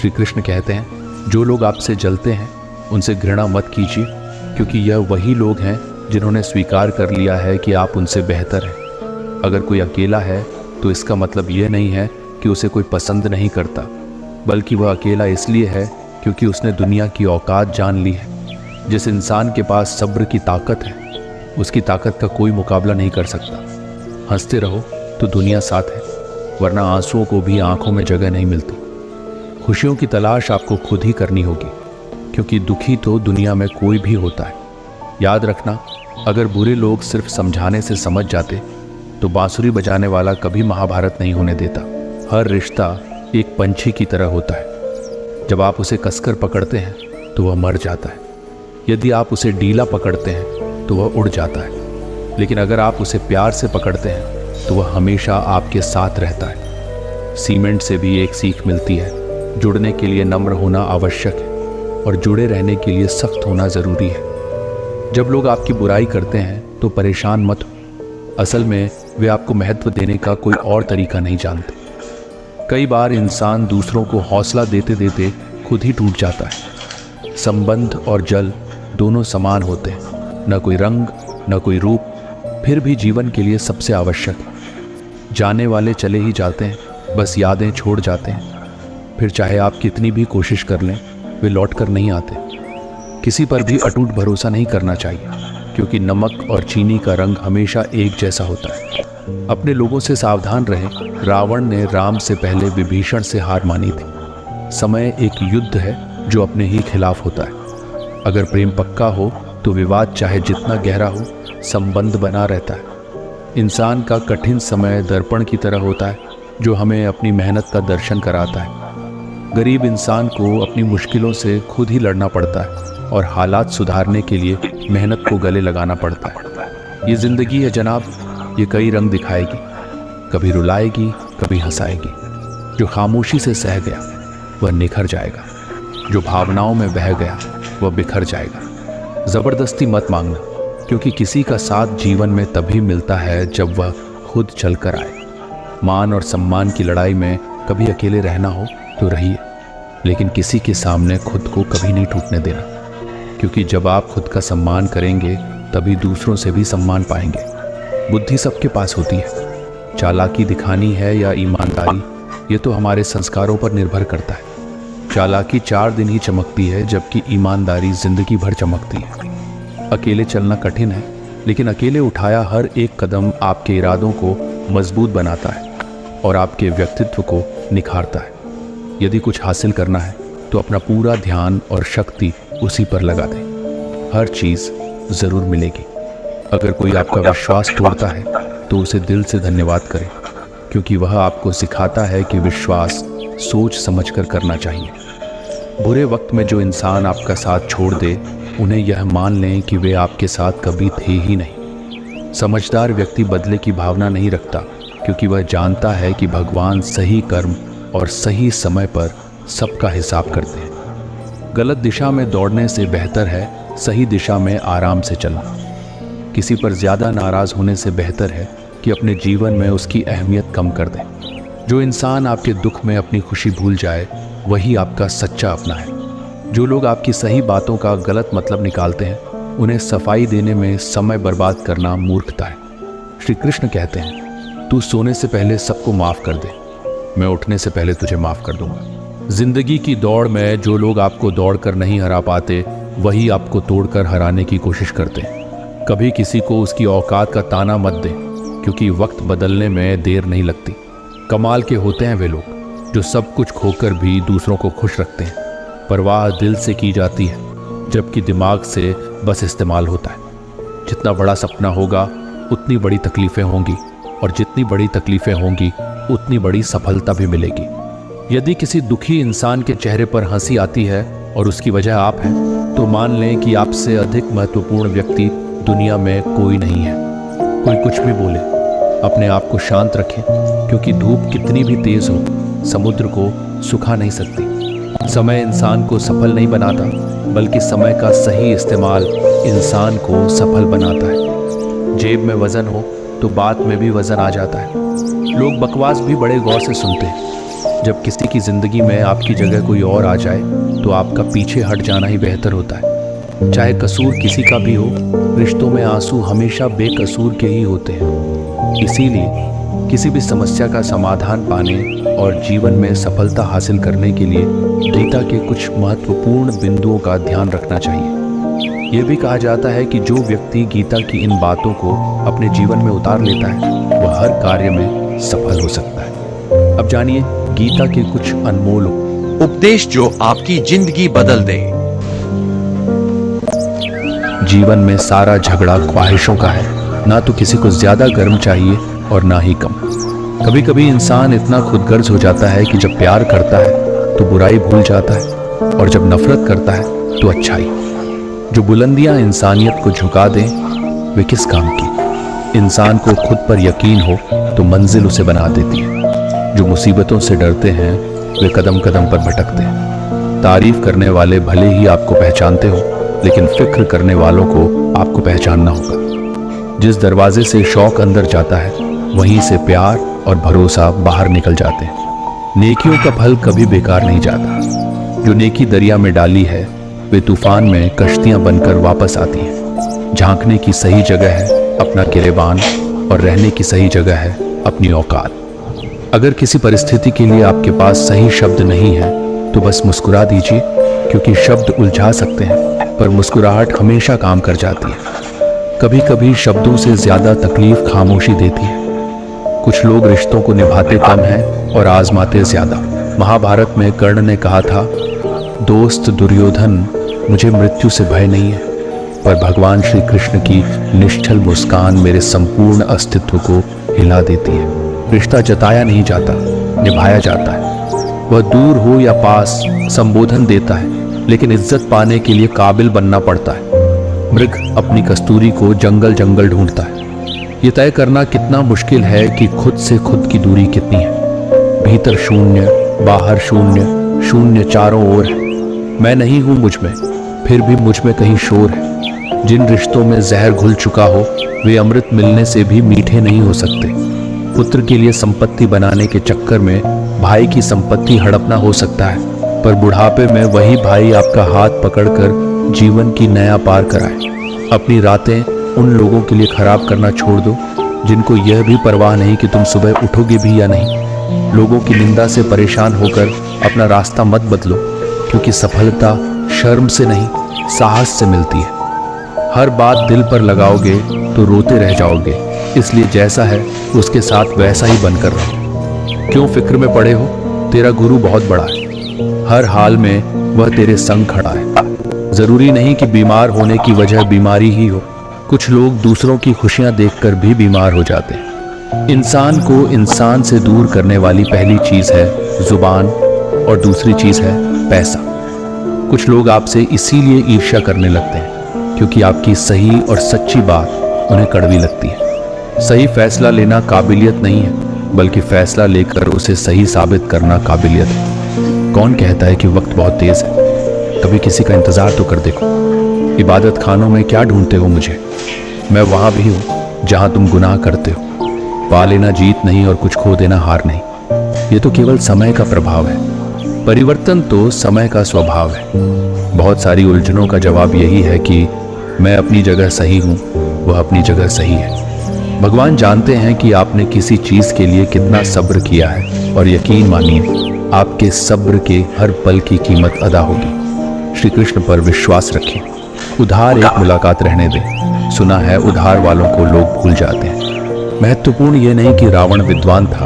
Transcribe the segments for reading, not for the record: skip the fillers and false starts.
श्री कृष्ण कहते हैं, जो लोग आपसे जलते हैं उनसे घृणा मत कीजिए, क्योंकि यह वही लोग हैं जिन्होंने स्वीकार कर लिया है कि आप उनसे बेहतर हैं। अगर कोई अकेला है तो इसका मतलब यह नहीं है कि उसे कोई पसंद नहीं करता, बल्कि वह अकेला इसलिए है क्योंकि उसने दुनिया की औकात जान ली है। जिस इंसान के पास सब्र की ताकत है, उसकी ताकत का कोई मुकाबला नहीं कर सकता। हंसते रहो तो दुनिया साथ है, वरना आंसुओं को भी आंखों में जगह नहीं मिलती। खुशियों की तलाश आपको खुद ही करनी होगी, क्योंकि दुखी तो दुनिया में कोई भी होता है। याद रखना, अगर बुरे लोग सिर्फ समझाने से समझ जाते तो बांसुरी बजाने वाला कभी महाभारत नहीं होने देता। हर रिश्ता एक पंछी की तरह होता है, जब आप उसे कसकर पकड़ते हैं तो वह मर जाता है। यदि आप उसे ढीला पकड़ते हैं तो वह उड़ जाता है, लेकिन अगर आप उसे प्यार से पकड़ते हैं तो वह हमेशा आपके साथ रहता है। सीमेंट से भी एक सीख मिलती है, जुड़ने के लिए नम्र होना आवश्यक है और जुड़े रहने के लिए सख्त होना ज़रूरी है। जब लोग आपकी बुराई करते हैं तो परेशान मत हो, असल में वे आपको महत्व देने का कोई और तरीका नहीं जानते। कई बार इंसान दूसरों को हौसला देते देते खुद ही टूट जाता है। संबंध और जल दोनों समान होते हैं, न कोई रंग न कोई रूप, फिर भी जीवन के लिए सबसे आवश्यक है। जाने वाले चले ही जाते हैं, बस यादें छोड़ जाते हैं। फिर चाहे आप कितनी भी कोशिश कर लें, वे लौट कर नहीं आते। किसी पर भी अटूट भरोसा नहीं करना चाहिए, क्योंकि नमक और चीनी का रंग हमेशा एक जैसा होता है। अपने लोगों से सावधान रहें। रावण ने राम से पहले विभीषण से हार मानी थी। समय एक युद्ध है जो अपने ही खिलाफ होता है। अगर प्रेम पक्का हो तो विवाद चाहे जितना गहरा हो, संबंध बना रहता है। इंसान का कठिन समय दर्पण की तरह होता है, जो हमें अपनी मेहनत का दर्शन कराता है। गरीब इंसान को अपनी मुश्किलों से खुद ही लड़ना पड़ता है और हालात सुधारने के लिए मेहनत को गले लगाना पड़ता है। ये ज़िंदगी है जनाब, ये कई रंग दिखाएगी, कभी रुलाएगी, कभी हंसाएगी। जो खामोशी से सह गया वह निखर जाएगा, जो भावनाओं में बह गया वह बिखर जाएगा। ज़बरदस्ती मत मांगना, क्योंकि किसी का साथ जीवन में तभी मिलता है जब वह खुद चल कर आए। मान और सम्मान की लड़ाई में कभी अकेले रहना हो तो रहिए, लेकिन किसी के सामने खुद को कभी नहीं टूटने देना, क्योंकि जब आप खुद का सम्मान करेंगे तभी दूसरों से भी सम्मान पाएंगे। बुद्धि सबके पास होती है, चालाकी दिखानी है या ईमानदारी, ये तो हमारे संस्कारों पर निर्भर करता है। चालाकी 4 दिन ही चमकती है, जबकि ईमानदारी जिंदगी भर चमकती है। अकेले चलना कठिन है, लेकिन अकेले उठाया हर एक कदम आपके इरादों को मजबूत बनाता है और आपके व्यक्तित्व को निखारता है। यदि कुछ हासिल करना है तो अपना पूरा ध्यान और शक्ति उसी पर लगा दें, हर चीज़ ज़रूर मिलेगी। अगर कोई आपका विश्वास तोड़ता है तो उसे दिल से धन्यवाद करें, क्योंकि वह आपको सिखाता है कि विश्वास सोच समझकर करना चाहिए। बुरे वक्त में जो इंसान आपका साथ छोड़ दे, उन्हें यह मान लें कि वे आपके साथ कभी थे ही नहीं। समझदार व्यक्ति बदले की भावना नहीं रखता, क्योंकि वह जानता है कि भगवान सही कर्म और सही समय पर सबका हिसाब करते हैं। गलत दिशा में दौड़ने से बेहतर है सही दिशा में आराम से चलना। किसी पर ज़्यादा नाराज़ होने से बेहतर है कि अपने जीवन में उसकी अहमियत कम कर दें। जो इंसान आपके दुख में अपनी खुशी भूल जाए, वही आपका सच्चा अपना है। जो लोग आपकी सही बातों का गलत मतलब निकालते हैं, उन्हें सफाई देने में समय बर्बाद करना मूर्खता है। श्री कृष्ण कहते हैं, तू सोने से पहले सबको माफ़ कर दे, मैं उठने से पहले तुझे माफ़ कर दूंगा। जिंदगी की दौड़ में जो लोग आपको दौड़ कर नहीं हरा पाते, वही आपको तोड़कर हराने की कोशिश करते हैं। कभी किसी को उसकी औकात का ताना मत दें, क्योंकि वक्त बदलने में देर नहीं लगती। कमाल के होते हैं वे लोग जो सब कुछ खोकर भी दूसरों को खुश रखते हैं। परवाह दिल से की जाती है, जबकि दिमाग से बस इस्तेमाल होता है। जितना बड़ा सपना होगा उतनी बड़ी तकलीफ़ें होंगी, और जितनी बड़ी तकलीफ़ें होंगी उतनी बड़ी सफलता भी मिलेगी। यदि किसी दुखी इंसान के चेहरे पर हंसी आती है और उसकी वजह आप हैं, तो मान लें कि आपसे अधिक महत्वपूर्ण व्यक्ति दुनिया में कोई नहीं है। कोई कुछ भी बोले, अपने आप को शांत रखें, क्योंकि धूप कितनी भी तेज हो, समुद्र को सुखा नहीं सकती। समय इंसान को सफल नहीं बनाता, बल्कि समय का सही इस्तेमाल इंसान को सफल बनाता है। जेब में वजन हो तो बात में भी वजन आ जाता है। लोग बकवास भी बड़े गौर से सुनते हैं, जब किसी की ज़िंदगी में आपकी जगह कोई और आ जाए तो आपका पीछे हट जाना ही बेहतर होता है। चाहे कसूर किसी का भी हो, रिश्तों में आंसू हमेशा बेकसूर के ही होते हैं। इसीलिए किसी भी समस्या का समाधान पाने और जीवन में सफलता हासिल करने के लिए गीता के कुछ महत्वपूर्ण बिंदुओं का ध्यान रखना चाहिए। ये भी कहा जाता है कि जो व्यक्ति गीता की इन बातों को अपने जीवन में उतार लेता है वह हर कार्य में सफल हो सकता है। अब जानिए गीता के कुछ अनमोल उपदेश जो आपकी जिंदगी बदल दे। जीवन में सारा झगड़ा ख्वाहिशों का है। ना तो किसी को ज्यादा गर्म चाहिए और ना ही कम। कभी कभी इंसान इतना खुदगर्ज हो जाता है कि जब प्यार करता है तो बुराई भूल जाता है और जब नफरत करता है तो अच्छाई। जो बुलंदियां इंसानियत को झुका दें वे किस काम की। इंसान को खुद पर यकीन हो तो मंजिल उसे बना देती है। जो मुसीबतों से डरते हैं वे कदम कदम पर भटकते हैं। तारीफ करने वाले भले ही आपको पहचानते हो, लेकिन फिक्र करने वालों को आपको पहचानना होगा। जिस दरवाजे से शौक अंदर जाता है वहीं से प्यार और भरोसा बाहर निकल जाते हैं। नेकियों का फल कभी बेकार नहीं जाता। जो नेकी दरिया में डाली है वे तूफान में कश्तियां बनकर वापस आती हैं। झांकने की सही जगह है अपना गिरेबान और रहने की सही जगह है अपनी औकात। अगर किसी परिस्थिति के लिए आपके पास सही शब्द नहीं है तो बस मुस्कुरा दीजिए, क्योंकि शब्द उलझा सकते हैं पर मुस्कुराहट हमेशा काम कर जाती है। कभी कभी शब्दों से ज्यादा तकलीफ खामोशी देती है। कुछ लोग रिश्तों को निभाते कम हैं और आजमाते ज्यादा। महाभारत में कर्ण ने कहा था, दोस्त दुर्योधन मुझे मृत्यु से भय नहीं है, पर भगवान श्री कृष्ण की निश्चल मुस्कान मेरे संपूर्ण अस्तित्व को हिला देती है। रिश्ता जताया नहीं जाता, निभाया जाता है। वह दूर हो या पास संबोधन देता है, लेकिन इज्जत पाने के लिए काबिल बनना पड़ता है। मृग अपनी कस्तूरी को जंगल जंगल ढूंढता है। ये तय करना कितना मुश्किल है कि खुद से खुद की दूरी कितनी है। भीतर शून्य, बाहर शून्य, शून्य चारों ओर है। मैं नहीं हूं मुझ में, फिर भी मुझ में कहीं शोर है। जिन रिश्तों में जहर घुल चुका हो वे अमृत मिलने से भी मीठे नहीं हो सकते। पुत्र के लिए संपत्ति बनाने के चक्कर में भाई की संपत्ति हड़पना हो सकता है, पर बुढ़ापे में वही भाई आपका हाथ पकड़कर जीवन की नया पार कराए। अपनी रातें उन लोगों के लिए खराब करना छोड़ दो जिनको यह भी परवाह नहीं कि तुम सुबह उठोगे भी या नहीं। लोगों की निंदा से परेशान होकर अपना रास्ता मत बदलो, क्योंकि सफलता शर्म से नहीं साहस से मिलती है। हर बात दिल पर लगाओगे तो रोते रह जाओगे, इसलिए जैसा है उसके साथ वैसा ही बनकर रहो। क्यों फिक्र में पड़े हो? तेरा गुरु बहुत बड़ा है। हर हाल में वह तेरे संग खड़ा है। जरूरी नहीं कि बीमार होने की वजह बीमारी ही हो। कुछ लोग दूसरों की खुशियां देखकर भी बीमार हो जाते हैं। इंसान को इंसान से दूर करने वाली पहली चीज है जुबान और दूसरी चीज है पैसा। कुछ लोग आपसे इसीलिए ईर्ष्या करने लगते हैं क्योंकि आपकी सही और सच्ची बात उन्हें कड़वी लगती है। सही फैसला लेना काबिलियत नहीं है, बल्कि फैसला लेकर उसे सही साबित करना काबिलियत है। कौन कहता है कि वक्त बहुत तेज है? कभी किसी का इंतजार तो कर देखो। इबादत खानों में क्या ढूंढते हो मुझे? मैं वहां भी हूं जहां तुम गुनाह करते हो। पा लेना जीत नहीं और कुछ खो देना हार नहीं। ये तो केवल समय का प्रभाव है। परिवर्तन तो समय का स्वभाव है। बहुत सारी उलझनों का जवाब यही है कि मैं अपनी जगह सही हूं, वह अपनी जगह सही है। भगवान जानते हैं कि आपने किसी चीज के लिए कितना सब्र किया है, और यकीन मानिए आपके सब्र के हर पल की कीमत अदा होगी। श्री कृष्ण पर विश्वास रखें। उधार एक मुलाकात रहने दें। सुना है उधार वालों को लोग भूल जाते हैं। महत्वपूर्ण ये नहीं कि रावण विद्वान था,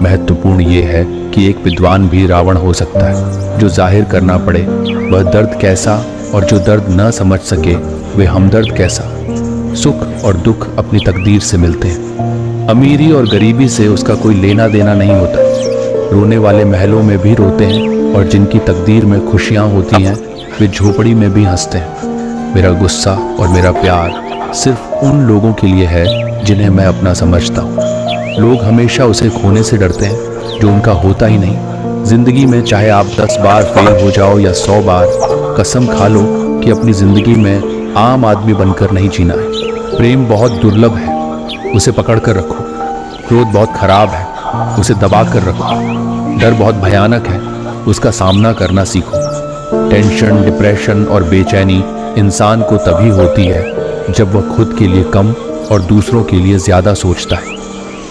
महत्वपूर्ण ये है कि एक विद्वान भी रावण हो सकता है। जो जाहिर करना पड़े वह दर्द कैसा, और जो दर्द न समझ सके वे हमदर्द कैसा। सुख और दुख अपनी तकदीर से मिलते हैं। अमीरी और गरीबी से उसका कोई लेना देना नहीं होता। रोने वाले महलों में भी रोते हैं, और जिनकी तकदीर में खुशियां होती हैं वे झोपड़ी में भी हंसते हैं। मेरा गुस्सा और मेरा प्यार सिर्फ उन लोगों के लिए है जिन्हें मैं अपना समझता हूँ। लोग हमेशा उसे खोने से डरते हैं जो उनका होता ही नहीं। जिंदगी में चाहे आप 10 बार फेल हो जाओ या 100 बार, कसम खा लो कि अपनी जिंदगी में आम आदमी बनकर नहीं जीना है। प्रेम बहुत दुर्लभ है, उसे पकड़ कर रखो। क्रोध बहुत खराब है, उसे दबा कर रखो। डर बहुत भयानक है, उसका सामना करना सीखो। टेंशन, डिप्रेशन और बेचैनी इंसान को तभी होती है जब वह खुद के लिए कम और दूसरों के लिए ज्यादा सोचता है।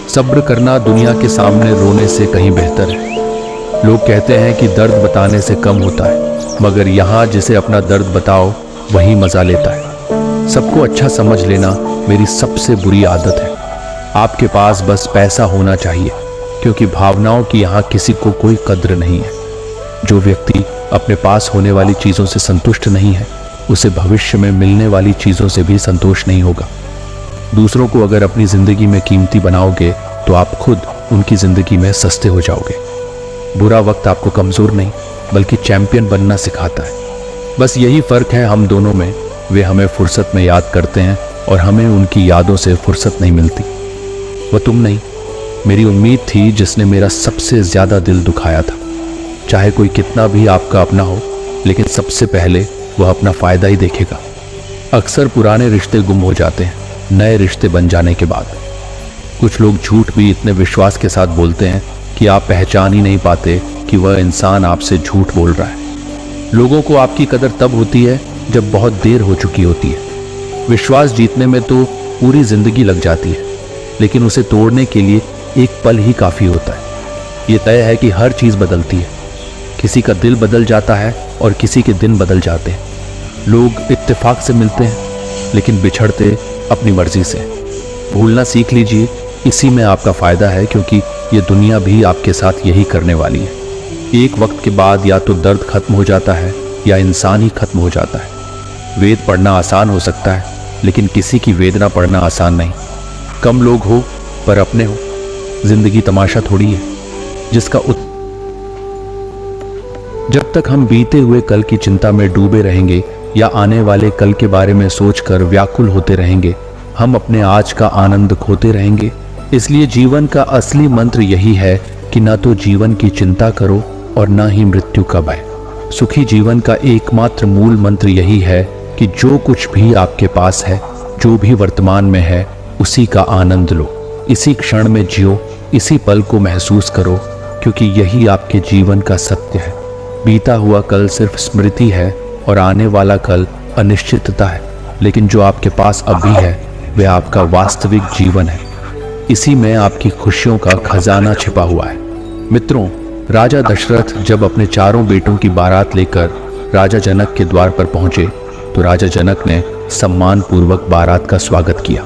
सब्र करना दुनिया के सामने रोने से कहीं बेहतर है। लोग कहते हैं कि दर्द बताने से कम होता है, मगर यहाँ जिसे अपना दर्द बताओ वही मजा लेता है। सबको अच्छा समझ लेना मेरी सबसे बुरी आदत है। आपके पास बस पैसा होना चाहिए, क्योंकि भावनाओं की यहाँ किसी को कोई कद्र नहीं है। जो व्यक्ति अपने पास होने वाली चीज़ों से संतुष्ट नहीं है, उसे भविष्य में मिलने वाली चीज़ों से भी संतोष नहीं होगा। दूसरों को अगर अपनी ज़िंदगी में कीमती बनाओगे तो आप खुद उनकी ज़िंदगी में सस्ते हो जाओगे। बुरा वक्त आपको कमज़ोर नहीं बल्कि चैंपियन बनना सिखाता है। बस यही फ़र्क है हम दोनों में। वे हमें फुर्सत में याद करते हैं और हमें उनकी यादों से फुर्सत नहीं मिलती। वह तुम नहीं, मेरी उम्मीद थी जिसने मेरा सबसे ज़्यादा दिल दुखाया था। चाहे कोई कितना भी आपका अपना हो, लेकिन सबसे पहले वह अपना फ़ायदा ही देखेगा। अक्सर पुराने रिश्ते गुम हो जाते हैं नए रिश्ते बन जाने के बाद। कुछ लोग झूठ भी इतने विश्वास के साथ बोलते हैं कि आप पहचान ही नहीं पाते कि वह इंसान आपसे झूठ बोल रहा है। लोगों को आपकी कदर तब होती है जब बहुत देर हो चुकी होती है। विश्वास जीतने में तो पूरी जिंदगी लग जाती है, लेकिन उसे तोड़ने के लिए एक पल ही काफ़ी होता है। ये तय है कि हर चीज़ बदलती है। किसी का दिल बदल जाता है और किसी के दिन बदल जाते हैं। लोग इत्तेफाक से मिलते हैं, लेकिन बिछड़ते अपनी मर्जी से। भूलना सीख लीजिए, इसी में आपका फ़ायदा है, क्योंकि ये दुनिया भी आपके साथ यही करने वाली है। एक वक्त के बाद या तो दर्द खत्म हो जाता है या इंसान ही खत्म हो जाता है। वेद पढ़ना आसान हो सकता है, लेकिन किसी की वेदना पढ़ना आसान नहीं। कम लोग हो पर अपने हो। जिंदगी तमाशा थोड़ी है जिसका जब तक हम बीते हुए कल की चिंता में डूबे रहेंगे या आने वाले कल के बारे में सोचकर व्याकुल होते रहेंगे, हम अपने आज का आनंद खोते रहेंगे। इसलिए जीवन का असली मंत्र यही है कि न तो जीवन की चिंता करो और न ही मृत्यु का भय। सुखी जीवन का एकमात्र मूल मंत्र यही है कि जो कुछ भी आपके पास है, जो भी वर्तमान में है, उसी का आनंद लो। इसी क्षण में जियो, इसी पल को महसूस करो, क्योंकि यही आपके जीवन का सत्य है। बीता हुआ कल सिर्फ स्मृति है और आने वाला कल अनिश्चितता है, लेकिन जो आपके पास अभी है वह आपका वास्तविक जीवन है। इसी में आपकी खुशियों का खजाना छिपा हुआ है। मित्रों, राजा दशरथ जब अपने चारों बेटों की बारात लेकर राजा जनक के द्वार पर पहुंचे तो राजा जनक ने सम्मान पूर्वक बारात का स्वागत किया।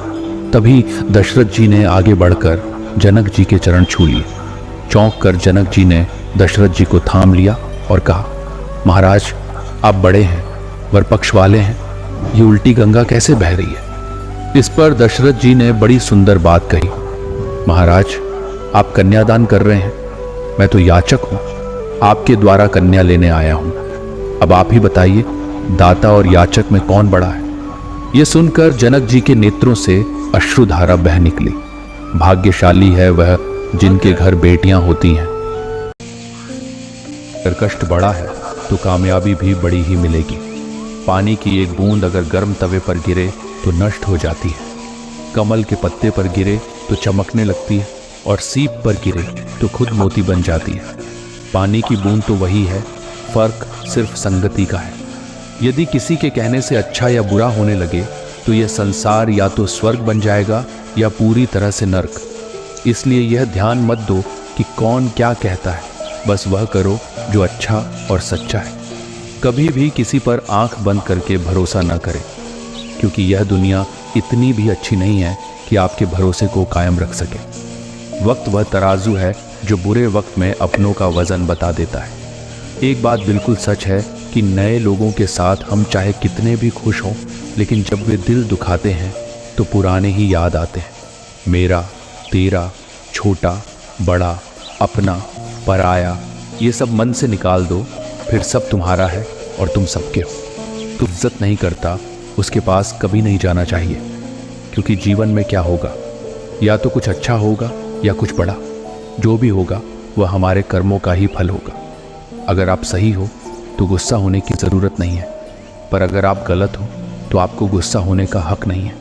तभी दशरथ जी ने आगे बढ़कर जनक जी के चरण छू लिए। चौंक कर जनक जी ने दशरथ जी को थाम लिया और कहा, महाराज आप बड़े हैं, वर पक्ष वाले हैं, ये उल्टी गंगा कैसे बह रही है? इस पर दशरथ जी ने बड़ी सुंदर बात कही, महाराज आप कन्यादान कर रहे हैं, मैं तो याचक हूं, आपके द्वारा कन्या लेने आया हूं। अब आप ही बताइए, दाता और याचक में कौन बड़ा है? यह सुनकर जनक जी के नेत्रों से अश्रुधारा बह निकली। भाग्यशाली है वह जिनके घर बेटियां होती हैं। अगर कष्ट बड़ा है तो कामयाबी भी बड़ी ही मिलेगी। पानी की एक बूंद अगर गर्म तवे पर गिरे तो नष्ट हो जाती है, कमल के पत्ते पर गिरे तो चमकने लगती है, और सीप पर गिरे तो खुद मोती बन जाती है। पानी की बूंद तो वही है, फर्क सिर्फ संगति का है। यदि किसी के कहने से अच्छा या बुरा होने लगे तो यह संसार या तो स्वर्ग बन जाएगा या पूरी तरह से नर्क। इसलिए यह ध्यान मत दो कि कौन क्या कहता है, बस वह करो जो अच्छा और सच्चा है। कभी भी किसी पर आंख बंद करके भरोसा न करें, क्योंकि यह दुनिया इतनी भी अच्छी नहीं है कि आपके भरोसे को कायम रख सके। वक्त वह तराजू है जो बुरे वक्त में अपनों का वजन बता देता है। एक बात बिल्कुल सच है कि नए लोगों के साथ हम चाहे कितने भी खुश हों, लेकिन जब वे दिल दुखाते हैं तो पुराने ही याद आते हैं। मेरा, तेरा, छोटा, बड़ा, अपना, पराया, ये सब मन से निकाल दो, फिर सब तुम्हारा है और तुम सबके हो। तू इज्जत नहीं करता, उसके पास कभी नहीं जाना चाहिए, क्योंकि जीवन में क्या होगा, या तो कुछ अच्छा होगा या कुछ बड़ा। जो भी होगा वह हमारे कर्मों का ही फल होगा। अगर आप सही हो तो गुस्सा होने की ज़रूरत नहीं है, पर अगर आप गलत हो तो आपको गुस्सा होने का हक नहीं है।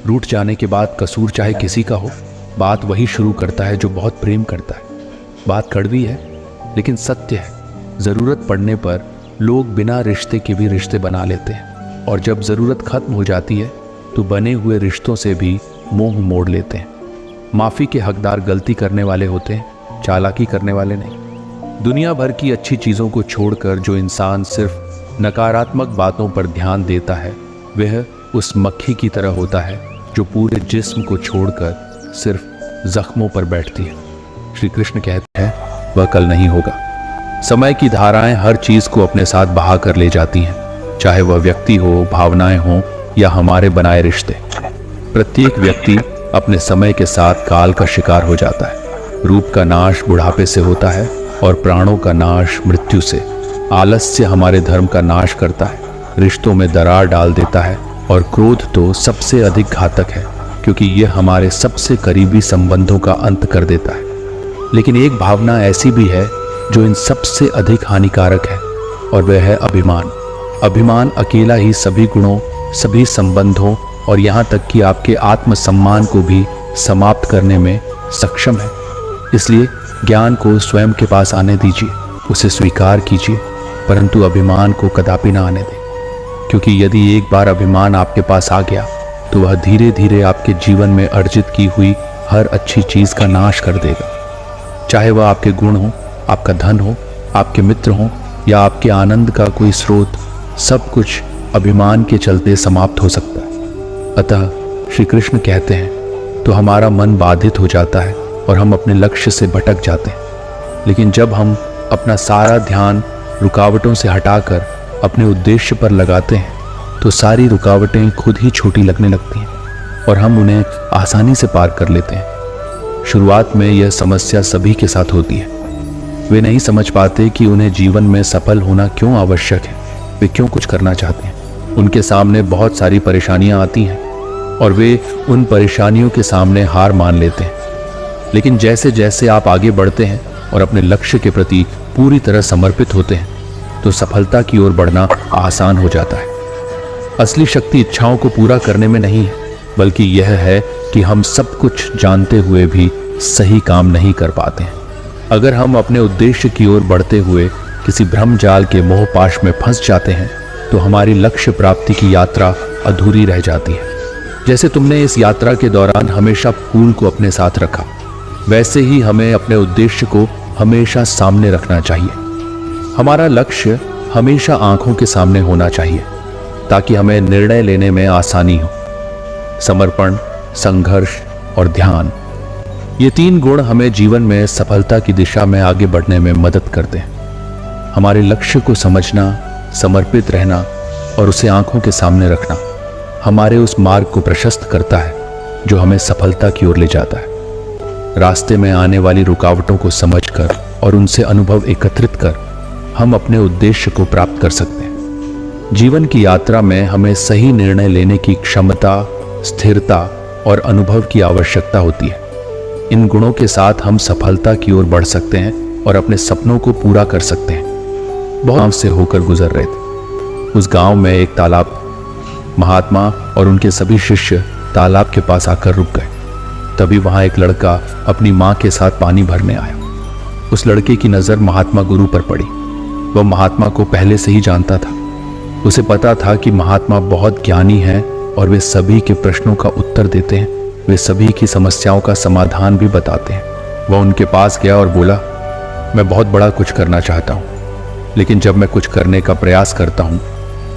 रूठ जाने के बाद कसूर चाहे किसी का हो, बात वही शुरू करता है जो बहुत प्रेम करता है। बात कड़वी है, लेकिन सत्य है, ज़रूरत पड़ने पर लोग बिना रिश्ते के भी रिश्ते बना लेते हैं, और जब ज़रूरत खत्म हो जाती है तो बने हुए रिश्तों से भी मोह मोड़ लेते हैं। माफ़ी के हकदार गलती करने वाले होते हैं, चालाकी करने वाले नहीं। दुनिया भर की अच्छी चीज़ों को छोड़कर जो इंसान सिर्फ नकारात्मक बातों पर ध्यान देता है, वह उस मक्खी की तरह होता है जो पूरे जिस्म को छोड़कर सिर्फ जख्मों पर बैठती है। श्री कृष्ण कहते हैं, वह कल नहीं होगा। समय की धाराएं हर चीज़ को अपने साथ बहा कर ले जाती हैं, चाहे वह व्यक्ति हो, भावनाएं हों या हमारे बनाए रिश्ते। प्रत्येक व्यक्ति अपने समय के साथ काल का शिकार हो जाता है। रूप का नाश बुढ़ापे से होता है और प्राणों का नाश मृत्यु से। आलस्य हमारे धर्म का नाश करता है, रिश्तों में दरार डाल देता है, और क्रोध तो सबसे अधिक घातक है क्योंकि यह हमारे सबसे करीबी संबंधों का अंत कर देता है। लेकिन एक भावना ऐसी भी है जो इन सबसे अधिक हानिकारक है, और वह है अभिमान। अभिमान अकेला ही सभी गुणों, सभी संबंधों और यहाँ तक कि आपके आत्मसम्मान को भी समाप्त करने में सक्षम है। इसलिए ज्ञान को स्वयं के पास आने दीजिए, उसे स्वीकार कीजिए, परंतु अभिमान को कदापि ना आने दें, क्योंकि यदि एक बार अभिमान आपके पास आ गया तो वह धीरे धीरे आपके जीवन में अर्जित की हुई हर अच्छी चीज़ का नाश कर देगा। चाहे वह आपके गुण हो, आपका धन हो, आपके मित्र हो या आपके आनंद का कोई स्रोत, सब कुछ अभिमान के चलते समाप्त हो सकता है। अतः श्री कृष्ण कहते हैं तो हमारा मन बाधित हो जाता है और हम अपने लक्ष्य से भटक जाते हैं। लेकिन जब हम अपना सारा ध्यान रुकावटों से हटाकर अपने उद्देश्य पर लगाते हैं तो सारी रुकावटें खुद ही छोटी लगने लगती हैं और हम उन्हें आसानी से पार कर लेते हैं। शुरुआत में यह समस्या सभी के साथ होती है। वे नहीं समझ पाते कि उन्हें जीवन में सफल होना क्यों आवश्यक है, वे क्यों कुछ करना चाहते हैं। उनके सामने बहुत सारी परेशानियां आती हैं और वे उन परेशानियों के सामने हार मान लेते हैं। लेकिन जैसे जैसे आप आगे बढ़ते हैं और अपने लक्ष्य के प्रति पूरी तरह समर्पित होते हैं तो सफलता की ओर बढ़ना आसान हो जाता है। असली शक्ति इच्छाओं को पूरा करने में नहीं है, बल्कि यह है कि हम सब कुछ जानते हुए भी सही काम नहीं कर पाते हैं। अगर हम अपने उद्देश्य की ओर बढ़ते हुए किसी भ्रम जाल के मोह पाश में फंस जाते हैं तो हमारी लक्ष्य प्राप्ति की यात्रा अधूरी रह जाती है। जैसे तुमने इस यात्रा के दौरान हमेशा फूल को अपने साथ रखा, वैसे ही हमें अपने उद्देश्य को हमेशा सामने रखना चाहिए। हमारा लक्ष्य हमेशा आंखों के सामने होना चाहिए ताकि हमें निर्णय लेने में आसानी हो। समर्पण, संघर्ष और ध्यान, ये तीन गुण हमें जीवन में सफलता की दिशा में आगे बढ़ने में मदद करते हैं। हमारे लक्ष्य को समझना, समर्पित रहना और उसे आंखों के सामने रखना हमारे उस मार्ग को प्रशस्त करता है जो हमें सफलता की ओर ले जाता है। रास्ते में आने वाली रुकावटों को समझकर और उनसे अनुभव एकत्रित कर हम अपने उद्देश्य को प्राप्त कर सकते हैं। जीवन की यात्रा में हमें सही निर्णय लेने की क्षमता, स्थिरता और अनुभव की आवश्यकता होती है। इन गुणों के साथ हम सफलता की ओर बढ़ सकते हैं और अपने सपनों को पूरा कर सकते हैं। बहुत गांव से होकर गुजर रहे थे। उस गांव में एक तालाब। महात्मा और उनके सभी शिष्य तालाब के पास आकर रुक गए। तभी वहां एक लड़का अपनी माँ के साथ पानी भरने आया। उस लड़के की नज़र महात्मा गुरु पर पड़ी। वह महात्मा को पहले से ही जानता था। उसे पता था कि महात्मा बहुत ज्ञानी हैं और वे सभी के प्रश्नों का उत्तर देते हैं, वे सभी की समस्याओं का समाधान भी बताते हैं। वह उनके पास गया और बोला, मैं बहुत बड़ा कुछ करना चाहता हूँ, लेकिन जब मैं कुछ करने का प्रयास करता हूँ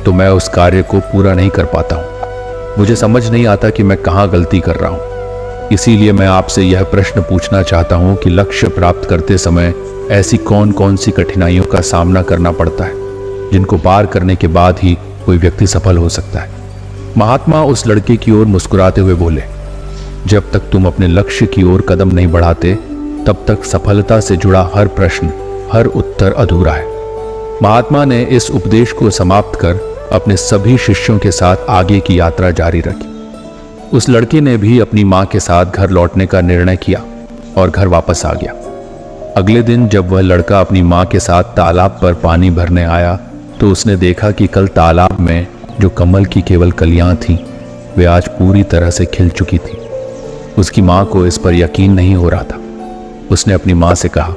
तो मैं उस कार्य को पूरा नहीं कर पाता हूँ। मुझे समझ नहीं आता कि मैं कहाँ गलती कर रहा हूँ। इसीलिए मैं आपसे यह प्रश्न पूछना चाहता हूँ कि लक्ष्य प्राप्त करते समय ऐसी कौन कौन सी कठिनाइयों का सामना करना पड़ता है जिनको पार करने के बाद ही कोई व्यक्ति सफल हो सकता है। महात्मा उस लड़के की ओर मुस्कुराते हुए बोले, जब तक तुम अपने लक्ष्य की ओर कदम नहीं बढ़ाते तब तक सफलता से जुड़ा हर प्रश्न, हर उत्तर अधूरा है। महात्मा ने इस उपदेश को समाप्त कर अपने सभी शिष्यों के साथ आगे की यात्रा जारी रखी। उस लड़के ने भी अपनी माँ के साथ घर लौटने का निर्णय किया और घर वापस आ गया। अगले दिन जब वह लड़का अपनी माँ के साथ तालाब पर पानी भरने आया तो उसने देखा कि कल तालाब में जो कमल की केवल कलियां थीं, वे आज पूरी तरह से खिल चुकी थी। उसकी माँ को इस पर यकीन नहीं हो रहा था। उसने अपनी माँ से कहा,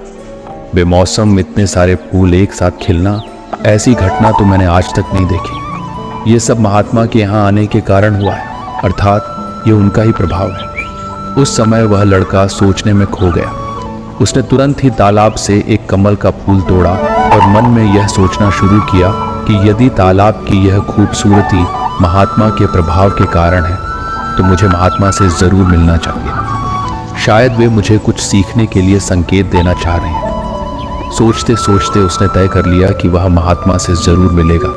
बेमौसम इतने सारे फूल एक साथ खिलना, ऐसी घटना तो मैंने आज तक नहीं देखी। ये सब महात्मा के यहाँ आने के कारण हुआ है, अर्थात ये उनका ही प्रभाव है। उस समय वह लड़का सोचने में खो गया। उसने तुरंत ही तालाब से एक कमल का फूल तोड़ा और मन में यह सोचना शुरू किया कि यदि तालाब की यह खूबसूरती महात्मा के प्रभाव के कारण है तो मुझे महात्मा से ज़रूर मिलना चाहिए। शायद वे मुझे कुछ सीखने के लिए संकेत देना चाह रहे हैं। सोचते सोचते उसने तय कर लिया कि वह महात्मा से ज़रूर मिलेगा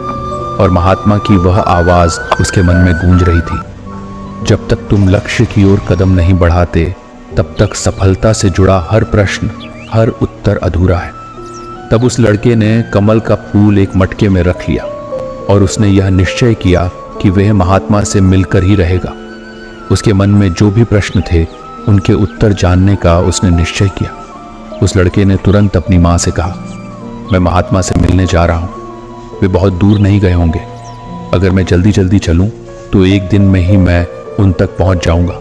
और महात्मा की वह आवाज़ उसके मन में गूंज रही थी, जब तक तुम लक्ष्य की ओर कदम नहीं बढ़ाते तब तक सफलता से जुड़ा हर प्रश्न, हर उत्तर अधूरा है। तब उस लड़के ने कमल का फूल एक मटके में रख लिया और उसने यह निश्चय किया कि वह महात्मा से मिलकर ही रहेगा। उसके मन में जो भी प्रश्न थे उनके उत्तर जानने का उसने निश्चय किया। उस लड़के ने तुरंत अपनी माँ से कहा, मैं महात्मा से मिलने जा रहा हूँ। वे बहुत दूर नहीं गए होंगे। अगर मैं जल्दी जल्दी चलूँ तो एक दिन में ही मैं उन तक पहुँच जाऊँगा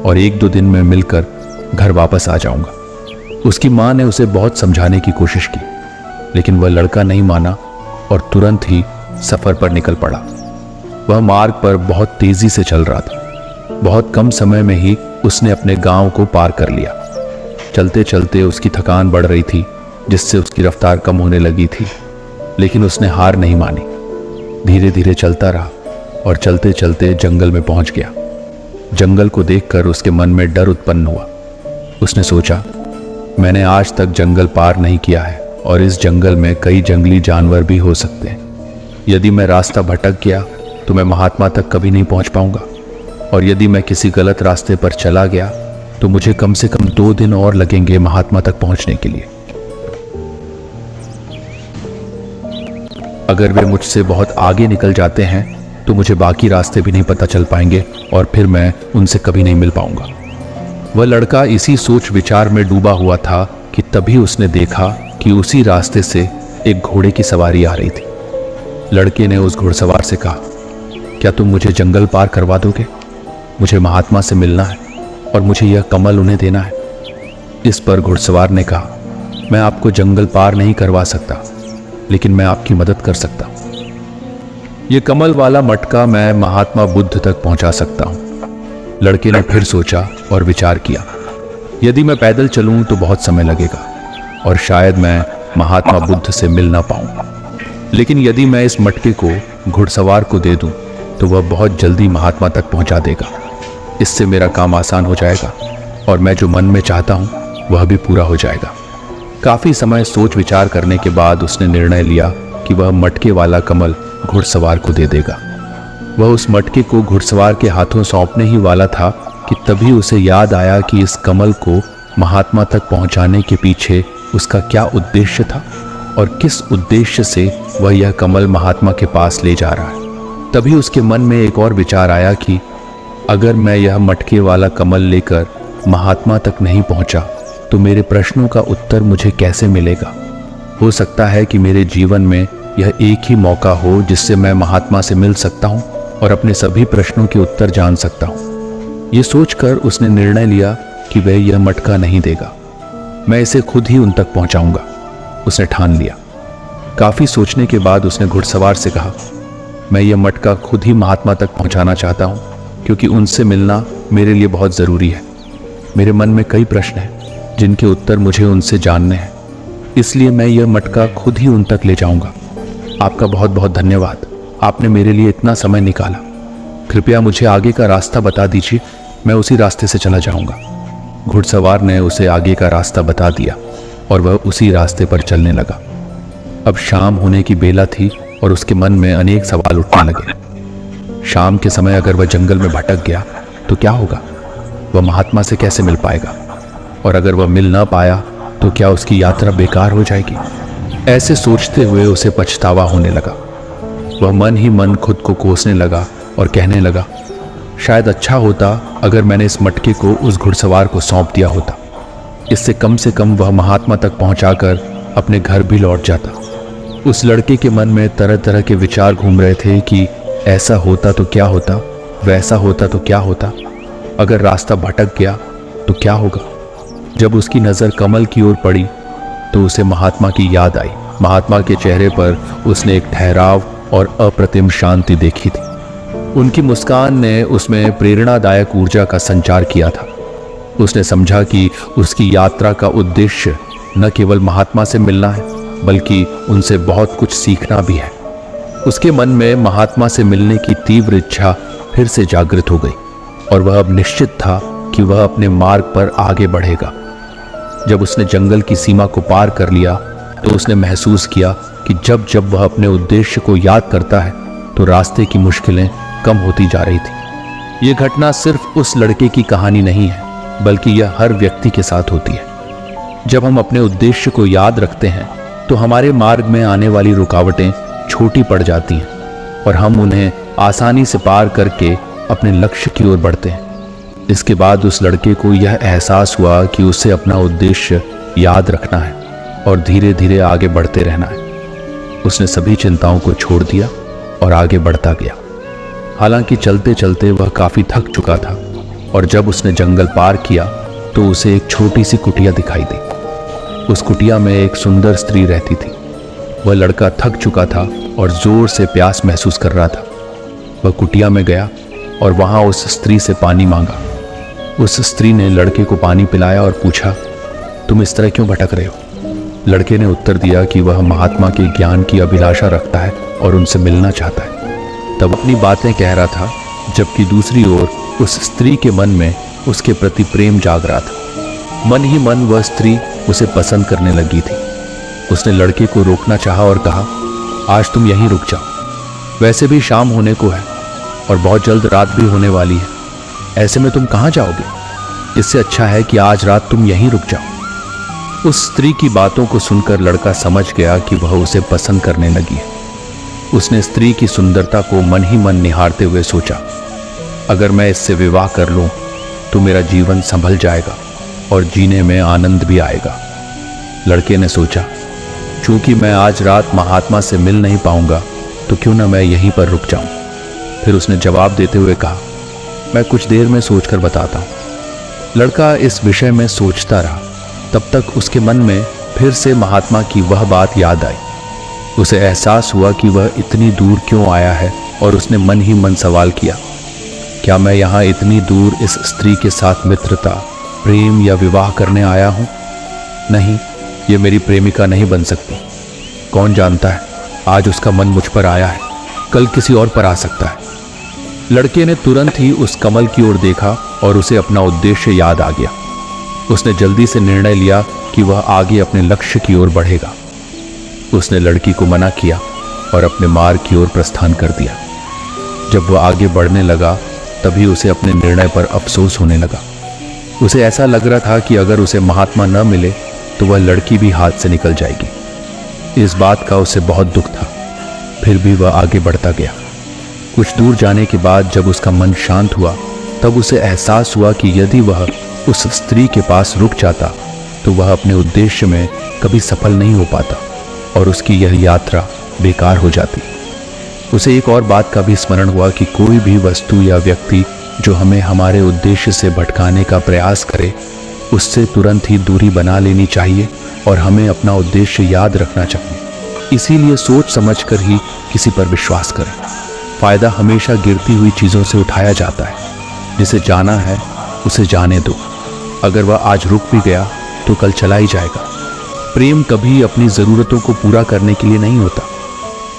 और एक दो दिन में मिलकर घर वापस आ जाऊँगा। उसकी माँ ने उसे बहुत समझाने की कोशिश की, लेकिन वह लड़का नहीं माना और तुरंत ही सफ़र पर निकल पड़ा। वह मार्ग पर बहुत तेज़ी से चल रहा था। बहुत कम समय में ही उसने अपने गांव को पार कर लिया। चलते चलते उसकी थकान बढ़ रही थी, जिससे उसकी रफ्तार कम होने लगी थी, लेकिन उसने हार नहीं मानी। धीरे धीरे चलता रहा और चलते चलते जंगल में पहुंच गया। जंगल को देखकर उसके मन में डर उत्पन्न हुआ। उसने सोचा, मैंने आज तक जंगल पार नहीं किया है और इस जंगल में कई जंगली जानवर भी हो सकते हैं। यदि मैं रास्ता भटक गया तो मैं महात्मा तक कभी नहीं पहुंच पाऊंगा, और यदि मैं किसी गलत रास्ते पर चला गया तो मुझे कम से कम 2 दिन और लगेंगे महात्मा तक पहुंचने के लिए। अगर वे मुझसे बहुत आगे निकल जाते हैं तो मुझे बाकी रास्ते भी नहीं पता चल पाएंगे और फिर मैं उनसे कभी नहीं मिल पाऊंगा। वह लड़का इसी सोच विचार में डूबा हुआ था कि तभी उसने देखा कि उसी रास्ते से एक घोड़े की सवारी आ रही थी। लड़के ने उस घुड़सवार से कहा, क्या तुम मुझे जंगल पार करवा दोगे? मुझे महात्मा से मिलना है और मुझे यह कमल उन्हें देना है। इस पर घुड़सवार ने कहा, मैं आपको जंगल पार नहीं करवा सकता, लेकिन मैं आपकी मदद कर सकता हूँ। ये कमल वाला मटका मैं महात्मा बुद्ध तक पहुंचा सकता हूँ। लड़के ने फिर सोचा और विचार किया, यदि मैं पैदल चलूं तो बहुत समय लगेगा और शायद मैं महात्मा बुद्ध से मिल ना पाऊं, लेकिन यदि मैं इस मटके को घुड़सवार को दे दूं तो वह बहुत जल्दी महात्मा तक पहुंचा देगा। इससे मेरा काम आसान हो जाएगा और मैं जो मन में चाहता हूं वह भी पूरा हो जाएगा। काफ़ी समय सोच विचार करने के बाद उसने निर्णय लिया कि वह मटके वाला कमल घुड़सवार को दे देगा। वह उस मटके को घुड़सवार के हाथों सौंपने ही वाला था कि तभी उसे याद आया कि इस कमल को महात्मा तक पहुंचाने के पीछे उसका क्या उद्देश्य था और किस उद्देश्य से वह यह कमल महात्मा के पास ले जा रहा है। तभी उसके मन में एक और विचार आया कि अगर मैं यह मटके वाला कमल लेकर महात्मा तक नहीं पहुंचा तो मेरे प्रश्नों का उत्तर मुझे कैसे मिलेगा। हो सकता है कि मेरे जीवन में यह एक ही मौका हो जिससे मैं महात्मा से मिल सकता हूं और अपने सभी प्रश्नों के उत्तर जान सकता हूं। ये सोचकर उसने निर्णय लिया कि वह यह मटका नहीं देगा, मैं इसे खुद ही उन तक पहुंचाऊंगा। उसने ठान लिया। काफ़ी सोचने के बाद उसने घुड़सवार से कहा, मैं यह मटका खुद ही महात्मा तक पहुंचाना चाहता हूं, क्योंकि उनसे मिलना मेरे लिए बहुत ज़रूरी है। मेरे मन में कई प्रश्न हैं जिनके उत्तर मुझे उनसे जानने हैं, इसलिए मैं यह मटका खुद ही उन तक ले जाऊंगा। आपका बहुत बहुत धन्यवाद, आपने मेरे लिए इतना समय निकाला। कृपया मुझे आगे का रास्ता बता दीजिए, मैं उसी रास्ते से चला जाऊंगा। घुड़सवार ने उसे आगे का रास्ता बता दिया और वह उसी रास्ते पर चलने लगा। अब शाम होने की बेला थी और उसके मन में अनेक सवाल उठने लगे। शाम के समय अगर वह जंगल में भटक गया तो क्या होगा? वह महात्मा से कैसे मिल पाएगा? और अगर वह मिल ना पाया तो क्या उसकी यात्रा बेकार हो जाएगी? ऐसे सोचते हुए उसे पछतावा होने लगा। वह मन ही मन खुद को कोसने लगा और कहने लगा, शायद अच्छा होता अगर मैंने इस मटके को उस घुड़सवार को सौंप दिया होता। इससे कम वह महात्मा तक पहुंचाकर अपने घर भी लौट जाता। उस लड़के के मन में तरह तरह के विचार घूम रहे थे कि ऐसा होता तो क्या होता, वैसा होता तो क्या होता, अगर रास्ता भटक गया तो क्या होगा। जब उसकी नज़र कमल की ओर पड़ी तो उसे महात्मा की याद आई। महात्मा के चेहरे पर उसने एक ठहराव और अप्रतिम शांति देखी थी। उनकी मुस्कान ने उसमें प्रेरणादायक ऊर्जा का संचार किया था। उसने समझा कि उसकी यात्रा का उद्देश्य न केवल महात्मा से मिलना है, बल्कि उनसे बहुत कुछ सीखना भी है। उसके मन में महात्मा से मिलने की तीव्र इच्छा फिर से जागृत हो गई और वह अब निश्चित था कि वह अपने मार्ग पर आगे बढ़ेगा। जब उसने जंगल की सीमा को पार कर लिया तो उसने महसूस किया कि जब जब वह अपने उद्देश्य को याद करता है तो रास्ते की मुश्किलें कम होती जा रही थी। ये घटना सिर्फ उस लड़के की कहानी नहीं है, बल्कि यह हर व्यक्ति के साथ होती है। जब हम अपने उद्देश्य को याद रखते हैं तो हमारे मार्ग में आने वाली रुकावटें छोटी पड़ जाती हैं और हम उन्हें आसानी से पार करके अपने लक्ष्य की ओर बढ़ते हैं। इसके बाद उस लड़के को यह एहसास हुआ कि उसे अपना उद्देश्य याद रखना है और धीरे धीरे आगे बढ़ते रहना है। उसने सभी चिंताओं को छोड़ दिया और आगे बढ़ता गया। हालांकि चलते चलते वह काफी थक चुका था और जब उसने जंगल पार किया तो उसे एक छोटी सी कुटिया दिखाई दी। उस कुटिया में एक सुंदर स्त्री रहती थी। वह लड़का थक चुका था और जोर से प्यास महसूस कर रहा था। वह कुटिया में गया और वहां उस स्त्री से पानी मांगा। उस स्त्री ने लड़के को पानी पिलाया और पूछा, तुम इस तरह क्यों भटक रहे हो? लड़के ने उत्तर दिया कि वह महात्मा के ज्ञान की अभिलाषा रखता है और उनसे मिलना चाहता है। तब अपनी बातें कह रहा था, जबकि दूसरी ओर उस स्त्री के मन में उसके प्रति प्रेम जाग रहा था। मन ही मन वह स्त्री उसे पसंद करने लगी थी। उसने लड़के को रोकना चाहा और कहा, आज तुम यहीं रुक जाओ। वैसे भी शाम होने को है और बहुत जल्द रात भी होने वाली है। ऐसे में तुम कहाँ जाओगे? इससे अच्छा है कि आज रात तुम यहीं रुक जाओ। उस स्त्री की बातों को सुनकर लड़का समझ गया कि वह उसे पसंद करने लगी है। उसने स्त्री की सुंदरता को मन ही मन निहारते हुए सोचा, अगर मैं इससे विवाह कर लूं तो मेरा जीवन संभल जाएगा और जीने में आनंद भी आएगा। लड़के ने सोचा, चूंकि मैं आज रात महात्मा से मिल नहीं पाऊंगा तो क्यों ना मैं यहीं पर रुक जाऊं। फिर उसने जवाब देते हुए कहा, मैं कुछ देर में सोचकर बताता हूं। लड़का इस विषय में सोचता रहा। तब तक उसके मन में फिर से महात्मा की वह बात याद आई। उसे एहसास हुआ कि वह इतनी दूर क्यों आया है और उसने मन ही मन सवाल किया, क्या मैं यहाँ इतनी दूर इस स्त्री के साथ मित्रता, प्रेम या विवाह करने आया हूँ? नहीं, ये मेरी प्रेमिका नहीं बन सकती। कौन जानता है, आज उसका मन मुझ पर आया है, कल किसी और पर आ सकता है। लड़के ने तुरंत ही उस कमल की ओर देखा और उसे अपना उद्देश्य याद आ गया। उसने जल्दी से निर्णय लिया कि वह आगे अपने लक्ष्य की ओर बढ़ेगा। उसने लड़की को मना किया और अपने मार्ग की ओर प्रस्थान कर दिया। जब वह आगे बढ़ने लगा तभी उसे अपने निर्णय पर अफसोस होने लगा। उसे ऐसा लग रहा था कि अगर उसे महात्मा न मिले तो वह लड़की भी हाथ से निकल जाएगी। इस बात का उसे बहुत दुख था। फिर भी वह आगे बढ़ता गया। कुछ दूर जाने के बाद जब उसका मन शांत हुआ तब उसे एहसास हुआ कि यदि वह उस स्त्री के पास रुक जाता तो वह अपने उद्देश्य में कभी सफल नहीं हो पाता और उसकी यह यात्रा बेकार हो जाती। उसे एक और बात का भी स्मरण हुआ कि कोई भी वस्तु या व्यक्ति जो हमें हमारे उद्देश्य से भटकाने का प्रयास करे, उससे तुरंत ही दूरी बना लेनी चाहिए और हमें अपना उद्देश्य याद रखना चाहिए। इसीलिए सोच समझकर ही किसी पर विश्वास करें। फायदा हमेशा गिरती हुई चीज़ों से उठाया जाता है। जिसे जाना है उसे जाने दो। अगर वह आज रुक भी गया तो कल चला ही जाएगा। प्रेम कभी अपनी ज़रूरतों को पूरा करने के लिए नहीं होता।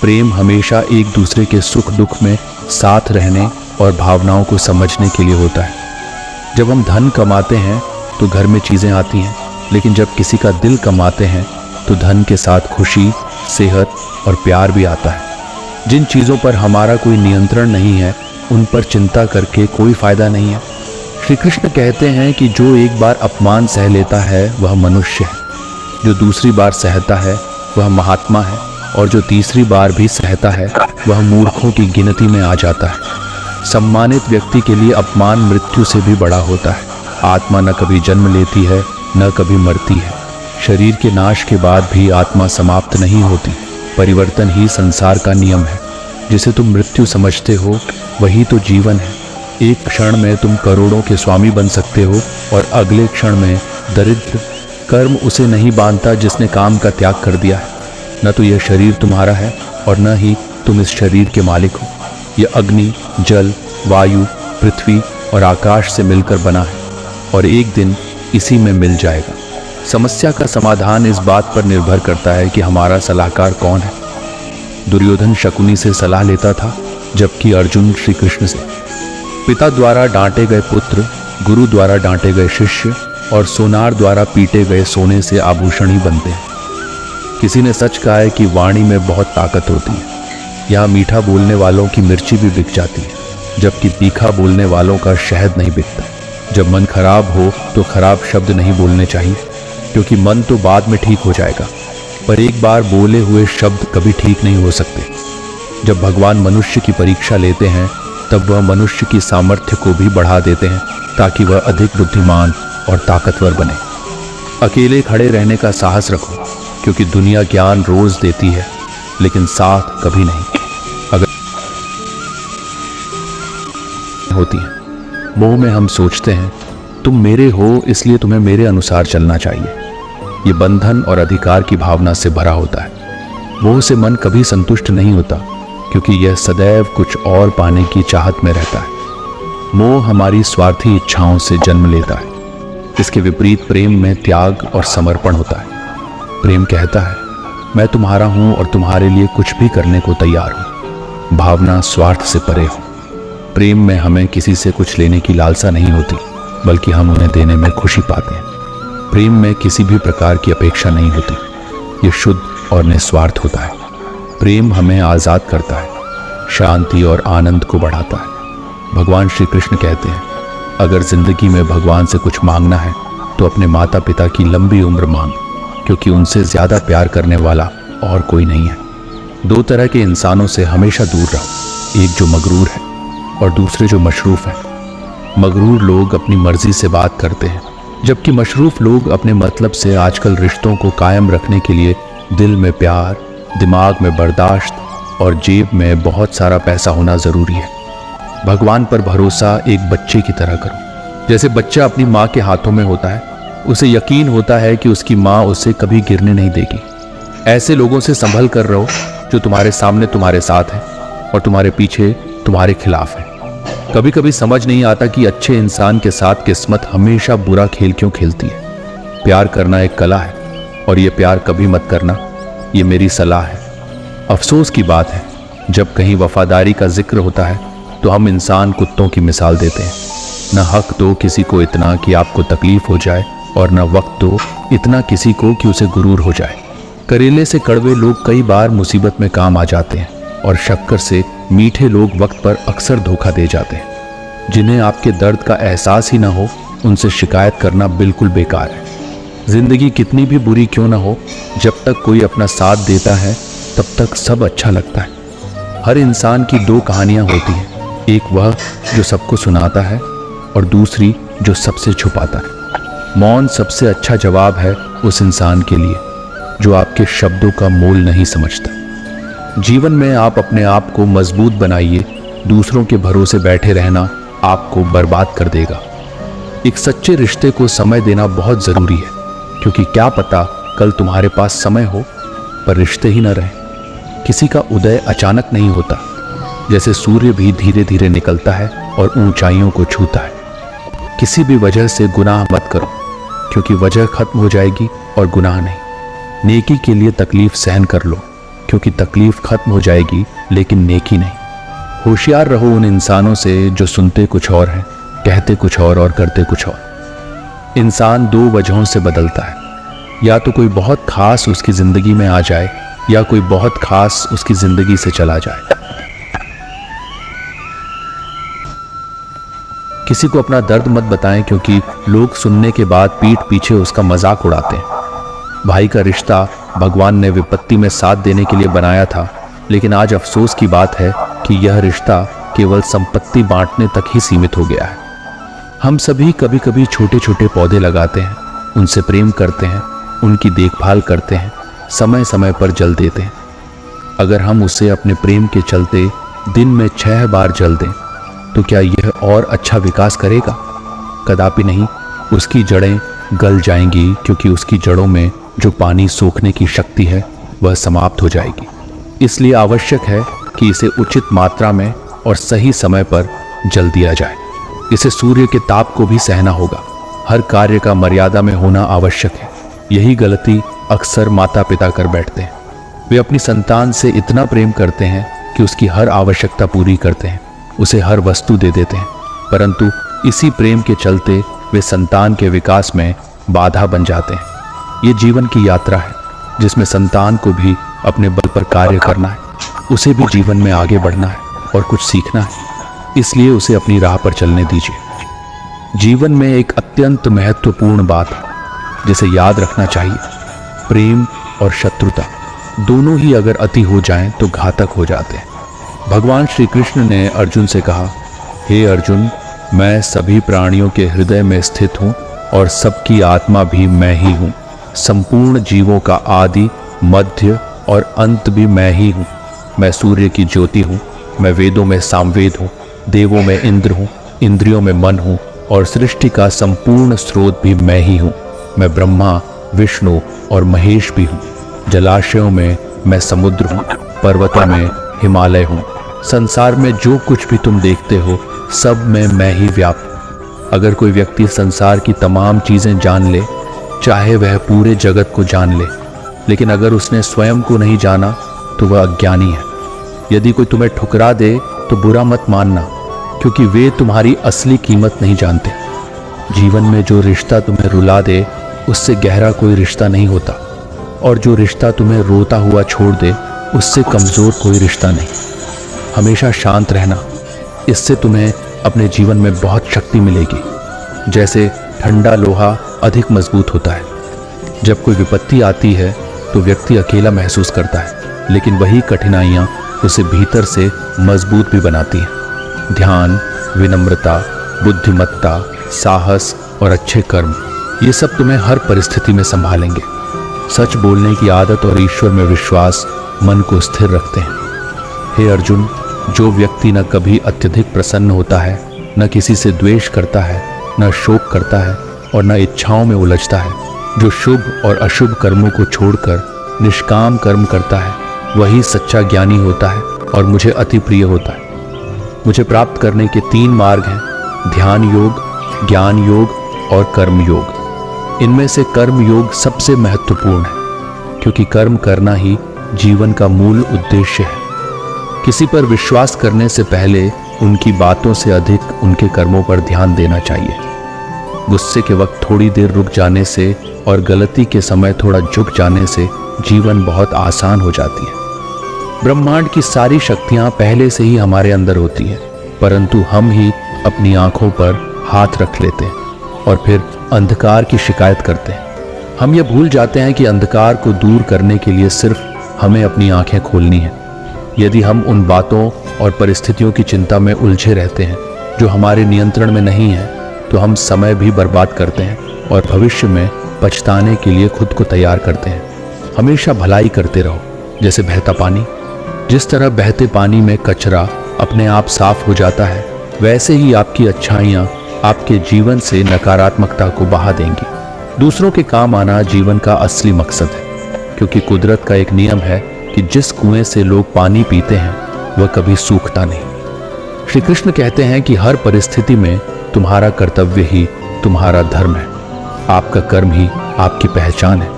प्रेम हमेशा एक दूसरे के सुख दुख में साथ रहने और भावनाओं को समझने के लिए होता है। जब हम धन कमाते हैं तो घर में चीज़ें आती हैं, लेकिन जब किसी का दिल कमाते हैं तो धन के साथ खुशी, सेहत और प्यार भी आता है। जिन चीज़ों पर हमारा कोई नियंत्रण नहीं है उन पर चिंता करके कोई फायदा नहीं है। श्री कृष्ण कहते हैं कि जो एक बार अपमान सह लेता है वह मनुष्य है, जो दूसरी बार सहता है वह महात्मा है और जो तीसरी बार भी सहता है वह मूर्खों की गिनती में आ जाता है। सम्मानित व्यक्ति के लिए अपमान मृत्यु से भी बड़ा होता है। आत्मा न कभी जन्म लेती है न कभी मरती है। शरीर के नाश के बाद भी आत्मा समाप्त नहीं होती। परिवर्तन ही संसार का नियम है। जिसे तुम मृत्यु समझते हो वही तो जीवन है। एक क्षण में तुम करोड़ों के स्वामी बन सकते हो और अगले क्षण में दरिद्र, कर्म उसे नहीं बांधता जिसने काम का त्याग कर दिया है। न तो यह शरीर तुम्हारा है और न ही तुम इस शरीर के मालिक हो। यह अग्नि, जल, वायु, पृथ्वी और आकाश से मिलकर बना है और एक दिन इसी में मिल जाएगा। समस्या का समाधान इस बात पर निर्भर करता है कि हमारा सलाहकार कौन है। दुर्योधन शकुनी से सलाह लेता था, जबकि अर्जुन श्री कृष्ण से। पिता द्वारा डांटे गए पुत्र, गुरु द्वारा डांटे गए शिष्य और सोनार द्वारा पीटे गए सोने से आभूषण ही बनते हैं। किसी ने सच कहा है कि वाणी में बहुत ताकत होती है। यहाँ मीठा बोलने वालों की मिर्ची भी बिक जाती है, जबकि तीखा बोलने वालों का शहद नहीं बिकता। जब मन खराब हो तो खराब शब्द नहीं बोलने चाहिए, क्योंकि मन तो बाद में ठीक हो जाएगा, पर एक बार बोले हुए शब्द कभी ठीक नहीं हो सकते। जब भगवान मनुष्य की परीक्षा लेते हैं तब वह मनुष्य की सामर्थ्य को भी बढ़ा देते हैं, ताकि वह अधिक बुद्धिमान और ताकतवर बने। अकेले खड़े रहने का साहस रखो, क्योंकि दुनिया ज्ञान रोज देती है, लेकिन साथ कभी नहीं। अगर होती है मोह में हम सोचते हैं तुम मेरे हो इसलिए तुम्हें मेरे अनुसार चलना चाहिए। ये बंधन और अधिकार की भावना से भरा होता है। मोह से मन कभी संतुष्ट नहीं होता, क्योंकि यह सदैव कुछ और पाने की चाहत में रहता है। मोह हमारी स्वार्थी इच्छाओं से जन्म लेता है। इसके विपरीत प्रेम में त्याग और समर्पण होता है। प्रेम कहता है मैं तुम्हारा हूं और तुम्हारे लिए कुछ भी करने को तैयार हूं। भावना स्वार्थ से परे हो। प्रेम में हमें किसी से कुछ लेने की लालसा नहीं होती, बल्कि हम उन्हें देने में खुशी पाते हैं। प्रेम में किसी भी प्रकार की अपेक्षा नहीं होती। ये शुद्ध और निस्वार्थ होता है। प्रेम हमें आज़ाद करता है, शांति और आनंद को बढ़ाता है। भगवान श्री कृष्ण कहते हैं अगर जिंदगी में भगवान से कुछ मांगना है तो अपने माता पिता की लंबी उम्र मांग, क्योंकि उनसे ज़्यादा प्यार करने वाला और कोई नहीं है। दो तरह के इंसानों से हमेशा दूर रहो, एक जो मगरूर है और दूसरे जो मशरूफ है। मगरूर लोग अपनी मर्जी से बात करते हैं, जबकि मशरूफ लोग अपने मतलब से आजकल रिश्तों को कायम रखने के लिए दिल में प्यार, दिमाग में बर्दाश्त और जेब में बहुत सारा पैसा होना ज़रूरी है। भगवान पर भरोसा एक बच्चे की तरह करो। जैसे बच्चा अपनी माँ के हाथों में होता है, उसे यकीन होता है कि उसकी माँ उसे कभी गिरने नहीं देगी। ऐसे लोगों से संभल कर रहो जो तुम्हारे सामने तुम्हारे साथ हैं और तुम्हारे पीछे तुम्हारे खिलाफ है। कभी कभी समझ नहीं आता कि अच्छे इंसान के साथ किस्मत हमेशा बुरा खेल क्यों खेलती है। प्यार करना एक कला है और ये प्यार कभी मत करना, ये मेरी सलाह है। अफसोस की बात है जब कहीं वफादारी का जिक्र होता है तो हम इंसान कुत्तों की मिसाल देते हैं। न हक दो किसी को इतना कि आपको तकलीफ हो जाए और न वक्त दो इतना किसी को कि उसे गुरूर हो जाए। करेले से कड़वे लोग कई बार मुसीबत में काम आ जाते हैं और शक्कर से मीठे लोग वक्त पर अक्सर धोखा दे जाते हैं। जिन्हें आपके दर्द का एहसास ही ना हो उनसे शिकायत करना बिल्कुल बेकार है। जिंदगी कितनी भी बुरी क्यों ना हो, जब तक कोई अपना साथ देता है तब तक सब अच्छा लगता है। हर इंसान की दो कहानियां होती हैं, एक वह जो सबको सुनाता है और दूसरी जो सबसे छुपाता है। मौन सबसे अच्छा जवाब है उस इंसान के लिए जो आपके शब्दों का मोल नहीं समझता। जीवन में आप अपने आप को मजबूत बनाइए, दूसरों के भरोसे बैठे रहना आपको बर्बाद कर देगा। एक सच्चे रिश्ते को समय देना बहुत ज़रूरी है, क्योंकि क्या पता कल तुम्हारे पास समय हो पर रिश्ते ही न रहे। किसी का उदय अचानक नहीं होता, जैसे सूर्य भी धीरे धीरे निकलता है और ऊंचाइयों को छूता है। किसी भी वजह से गुनाह मत करो, क्योंकि वजह खत्म हो जाएगी और गुनाह नहीं। नेकी के लिए तकलीफ सहन कर लो, क्योंकि तकलीफ खत्म हो जाएगी लेकिन नेकी नहीं। होशियार रहो उन इंसानों से जो सुनते कुछ और हैं, कहते कुछ और करते कुछ और। इंसान दो वजहों से बदलता है, या तो कोई बहुत खास उसकी ज़िंदगी में आ जाए या कोई बहुत खास उसकी ज़िंदगी से चला जाए। किसी को अपना दर्द मत बताएं, क्योंकि लोग सुनने के बाद पीठ पीछे उसका मजाक उड़ाते हैं। भाई का रिश्ता भगवान ने विपत्ति में साथ देने के लिए बनाया था, लेकिन आज अफसोस की बात है कि यह रिश्ता केवल संपत्ति बांटने तक ही सीमित हो गया है। हम सभी कभी कभी छोटे छोटे पौधे लगाते हैं, उनसे प्रेम करते हैं, उनकी देखभाल करते हैं, समय समय पर जल देते हैं। अगर हम उसे अपने प्रेम के चलते दिन में 6 बार जल दें तो क्या यह और अच्छा विकास करेगा? कदापि नहीं। उसकी जड़ें गल जाएंगी, क्योंकि उसकी जड़ों में जो पानी सोखने की शक्ति है वह समाप्त हो जाएगी। इसलिए आवश्यक है कि इसे उचित मात्रा में और सही समय पर जल दिया जाए। इसे सूर्य के ताप को भी सहना होगा। हर कार्य का मर्यादा में होना आवश्यक है। यही गलती अक्सर माता पिता कर बैठते हैं। वे अपनी संतान से इतना प्रेम करते हैं कि उसकी हर आवश्यकता पूरी करते हैं, उसे हर वस्तु दे देते हैं, परंतु इसी प्रेम के चलते वे संतान के विकास में बाधा बन जाते हैं। ये जीवन की यात्रा है जिसमें संतान को भी अपने बल पर कार्य करना है, उसे भी जीवन में आगे बढ़ना है और कुछ सीखना है। इसलिए उसे अपनी राह पर चलने दीजिए। जीवन में एक अत्यंत महत्वपूर्ण बात है जिसे याद रखना चाहिए। प्रेम और शत्रुता दोनों ही अगर अति हो जाएं तो घातक हो जाते हैं। भगवान श्री कृष्ण ने अर्जुन से कहा, हे अर्जुन, मैं सभी प्राणियों के हृदय में स्थित हूँ और सबकी आत्मा भी मैं ही हूँ। संपूर्ण जीवों का आदि, मध्य और अंत भी मैं ही हूँ। मैं सूर्य की ज्योति हूँ, मैं वेदों में सामवेद हूँ, देवों में इंद्र हूँ, इंद्रियों में मन हूँ और सृष्टि का संपूर्ण स्रोत भी मैं ही हूँ। मैं ब्रह्मा, विष्णु और महेश भी हूँ। जलाशयों में मैं समुद्र हूँ, पर्वतों में हिमालय हूँ। संसार में जो कुछ भी तुम देखते हो सब में मैं ही व्याप्त हूँ। अगर कोई व्यक्ति संसार की तमाम चीज़ें जान ले, चाहे वह पूरे जगत को जान ले, लेकिन अगर उसने स्वयं को नहीं जाना तो वह अज्ञानी है। यदि कोई तुम्हें ठुकरा दे तो बुरा मत मानना, क्योंकि वे तुम्हारी असली कीमत नहीं जानते। जीवन में जो रिश्ता तुम्हें रुला दे उससे गहरा कोई रिश्ता नहीं होता, और जो रिश्ता तुम्हें रोता हुआ छोड़ दे उससे कमज़ोर कोई रिश्ता नहीं। हमेशा शांत रहना, इससे तुम्हें अपने जीवन में बहुत शक्ति मिलेगी। जैसे ठंडा लोहा अधिक मजबूत होता है। जब कोई विपत्ति आती है तो व्यक्ति अकेला महसूस करता है, लेकिन वही कठिनाइयाँ उसे भीतर से मजबूत भी बनाती हैं। ध्यान, विनम्रता, बुद्धिमत्ता, साहस और अच्छे कर्म, ये सब तुम्हें हर परिस्थिति में संभालेंगे। सच बोलने की आदत और ईश्वर में विश्वास मन को स्थिर रखते हैं। हे अर्जुन, जो व्यक्ति न कभी अत्यधिक प्रसन्न होता है, न किसी से द्वेष करता है, न शोक करता है और न इच्छाओं में उलझता है, जो शुभ और अशुभ कर्मों को छोड़कर निष्काम कर्म करता है, वही सच्चा ज्ञानी होता है और मुझे अति प्रिय होता है। मुझे प्राप्त करने के 3 मार्ग हैं, ध्यान योग, ज्ञान योग और कर्म योग। इनमें से कर्म योग सबसे महत्वपूर्ण है, क्योंकि कर्म करना ही जीवन का मूल उद्देश्य है। किसी पर विश्वास करने से पहले उनकी बातों से अधिक उनके कर्मों पर ध्यान देना चाहिए। गुस्से के वक्त थोड़ी देर रुक जाने से और गलती के समय थोड़ा झुक जाने से जीवन बहुत आसान हो जाती है। ब्रह्मांड की सारी शक्तियां पहले से ही हमारे अंदर होती हैं, परंतु हम ही अपनी आंखों पर हाथ रख लेते हैं और फिर अंधकार की शिकायत करते हैं। हम ये भूल जाते हैं कि अंधकार को दूर करने के लिए सिर्फ हमें अपनी आंखें खोलनी है। यदि हम उन बातों और परिस्थितियों की चिंता में उलझे रहते हैं जो हमारे नियंत्रण में नहीं है, तो हम समय भी बर्बाद करते हैं और भविष्य में पछताने के लिए खुद को तैयार करते हैं। हमेशा भलाई करते रहो, जैसे बहता पानी। जिस तरह बहते पानी में कचरा अपने आप साफ हो जाता है, वैसे ही आपकी अच्छाइयाँ आपके जीवन से नकारात्मकता को बहा देंगी। दूसरों के काम आना जीवन का असली मकसद है, क्योंकि कुदरत का एक नियम है कि जिस कुएं से लोग पानी पीते हैं वह कभी सूखता नहीं। श्री कृष्ण कहते हैं कि हर परिस्थिति में तुम्हारा कर्तव्य ही तुम्हारा धर्म है। आपका कर्म ही आपकी पहचान है,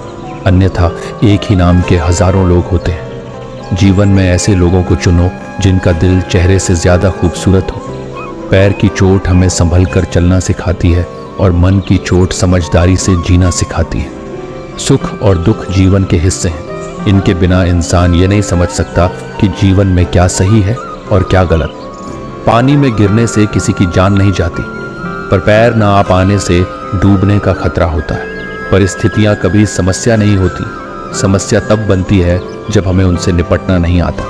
अन्यथा एक ही नाम के हजारों लोग होते हैं। जीवन में ऐसे लोगों को चुनो जिनका दिल चेहरे से ज्यादा खूबसूरत हो। पैर की चोट हमें संभल कर चलना सिखाती है और मन की चोट समझदारी से जीना सिखाती है। सुख और दुख जीवन के हिस्से हैं। इनके बिना इंसान ये नहीं समझ सकता कि जीवन में क्या सही है और क्या गलत। पानी में गिरने से किसी की जान नहीं जाती, पर पैर ना आ पाने से डूबने का खतरा होता है। परिस्थितियां कभी समस्या नहीं होती, समस्या तब बनती है जब हमें उनसे निपटना नहीं आता।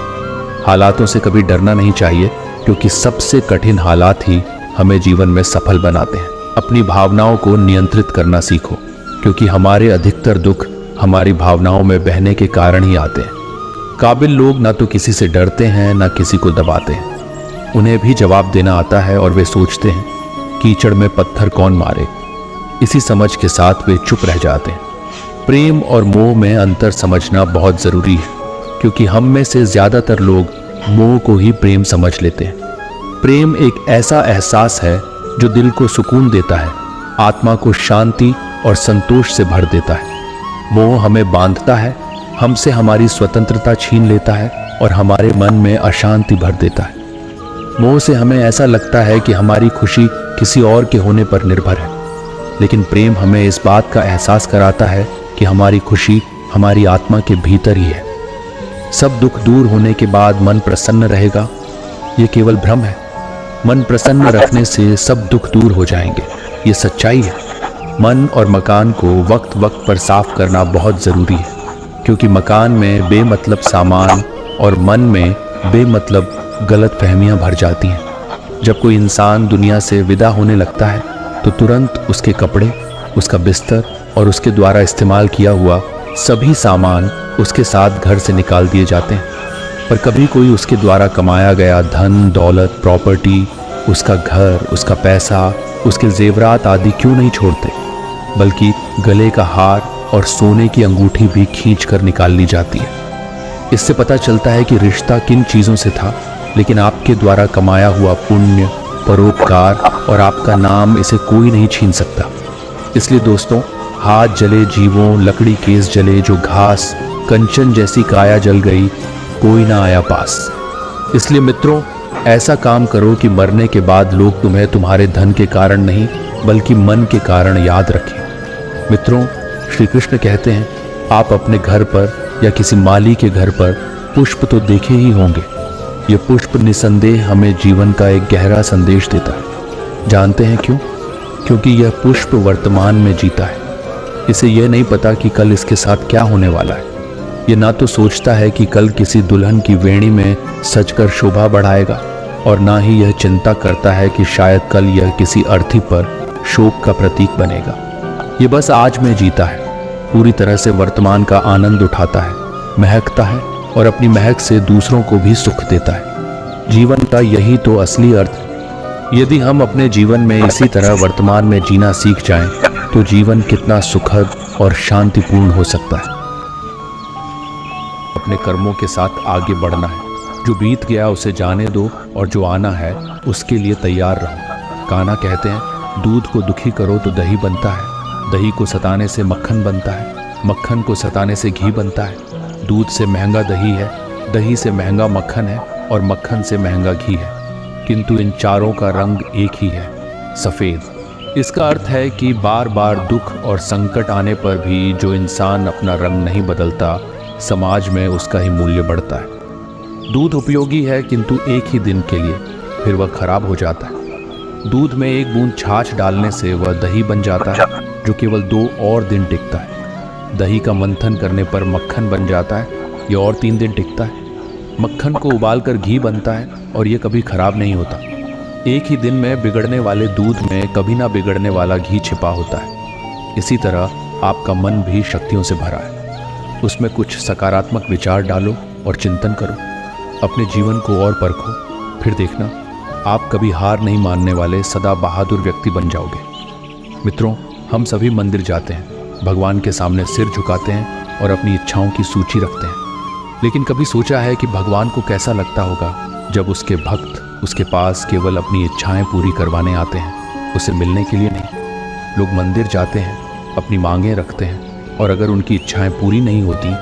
हालातों से कभी डरना नहीं चाहिए, क्योंकि सबसे कठिन हालात ही हमें जीवन में सफल बनाते हैं। अपनी भावनाओं को नियंत्रित करना सीखो, क्योंकि हमारे अधिकतर दुख हमारी भावनाओं में बहने के कारण ही आते हैं। काबिल लोग ना तो किसी से डरते हैं ना किसी को दबाते हैं। उन्हें भी जवाब देना आता है और वे सोचते हैं कीचड़ में पत्थर कौन मारे। इसी समझ के साथ वे चुप रह जाते हैं। प्रेम और मोह में अंतर समझना बहुत जरूरी है, क्योंकि हम में से ज्यादातर लोग मोह को ही प्रेम समझ लेते हैं। प्रेम एक ऐसा एहसास है जो दिल को सुकून देता है, आत्मा को शांति और संतोष से भर देता है। मोह हमें बांधता है, हमसे हमारी स्वतंत्रता छीन लेता है और हमारे मन में अशांति भर देता है। मोह से हमें ऐसा लगता है कि हमारी खुशी किसी और के होने पर निर्भर है, लेकिन प्रेम हमें इस बात का एहसास कराता है कि हमारी खुशी हमारी आत्मा के भीतर ही है। सब दुख दूर होने के बाद मन प्रसन्न रहेगा, ये केवल भ्रम है। मन प्रसन्न रखने से सब दुख दूर हो जाएंगे, ये सच्चाई है। मन और मकान को वक्त वक्त पर साफ करना बहुत ज़रूरी है, क्योंकि मकान में बेमतलब सामान और मन में बेमतलब गलत फहमियाँ भर जाती हैं। जब कोई इंसान दुनिया से विदा होने लगता है तो तुरंत उसके कपड़े, उसका बिस्तर और उसके द्वारा इस्तेमाल किया हुआ सभी सामान उसके साथ घर से निकाल दिए जाते हैं। पर कभी कोई उसके द्वारा कमाया गया धन, दौलत, प्रॉपर्टी, उसका घर, उसका पैसा, उसके जेवरात आदि क्यों नहीं छोड़ते, बल्कि गले का हार और सोने की अंगूठी भी खींच कर निकाल ली जाती है। इससे पता चलता है कि रिश्ता किन चीज़ों से था, लेकिन आपके द्वारा कमाया हुआ पुण्य, परोपकार और आपका नाम इसे कोई नहीं छीन सकता। इसलिए दोस्तों, हाथ जले जीवों, लकड़ी केस जले, जो घास कंचन जैसी काया जल गई, कोई ना आया पास। इसलिए मित्रों, ऐसा काम करो कि मरने के बाद लोग तुम्हें तुम्हारे धन के कारण नहीं बल्कि मन के कारण याद रखें। मित्रों, श्री कृष्ण कहते हैं, आप अपने घर पर या किसी माली के घर पर पुष्प तो देखे ही होंगे। ये पुष्प निसंदेह हमें जीवन का एक गहरा संदेश देता है। जानते हैं क्यों? क्योंकि यह पुष्प वर्तमान में जीता है। इसे यह नहीं पता कि कल इसके साथ क्या होने वाला है। ये ना तो सोचता है कि कल किसी दुल्हन की वेणी में सजकर शोभा बढ़ाएगा, और ना ही यह चिंता करता है कि शायद कल यह किसी अर्थी पर शोक का प्रतीक बनेगा। ये बस आज में जीता है, पूरी तरह से वर्तमान का आनंद उठाता है, महकता है और अपनी महक से दूसरों को भी सुख देता है। जीवन का यही तो असली अर्थ है। यदि हम अपने जीवन में इसी तरह वर्तमान में जीना सीख जाएं, तो जीवन कितना सुखद और शांतिपूर्ण हो सकता है। अपने कर्मों के साथ आगे बढ़ना है। जो बीत गया उसे जाने दो और जो आना है उसके लिए तैयार रहो। कान्हा कहते हैं, दूध को दुखी करो तो दही बनता है, दही को सताने से मक्खन बनता है, मक्खन को सताने से घी बनता है। दूध से महंगा दही है, दही से महंगा मक्खन है और मक्खन से महंगा घी है, किंतु इन चारों का रंग एक ही है, सफ़ेद। इसका अर्थ है कि बार बार दुख और संकट आने पर भी जो इंसान अपना रंग नहीं बदलता, समाज में उसका ही मूल्य बढ़ता है। दूध उपयोगी है किंतु एक ही दिन के लिए, फिर वह खराब हो जाता है। दूध में एक बूंद छाछ डालने से वह दही बन जाता है, जो केवल 2 और दिन टिकता है। दही का मंथन करने पर मक्खन बन जाता है, ये और 3 दिन टिकता है। मक्खन को उबालकर घी बनता है और ये कभी खराब नहीं होता। एक ही दिन में बिगड़ने वाले दूध में कभी ना बिगड़ने वाला घी छिपा होता है। इसी तरह आपका मन भी शक्तियों से भरा है। उसमें कुछ सकारात्मक विचार डालो और चिंतन करो। अपने जीवन को और परखो, फिर देखना आप कभी हार नहीं मानने वाले सदा बहादुर व्यक्ति बन जाओगे। मित्रों, हम सभी मंदिर जाते हैं, भगवान के सामने सिर झुकाते हैं और अपनी इच्छाओं की सूची रखते हैं। लेकिन कभी सोचा है कि भगवान को कैसा लगता होगा जब उसके भक्त उसके पास केवल अपनी इच्छाएं पूरी करवाने आते हैं, उसे मिलने के लिए नहीं। लोग मंदिर जाते हैं, अपनी मांगें रखते हैं और अगर उनकी इच्छाएं पूरी नहीं होती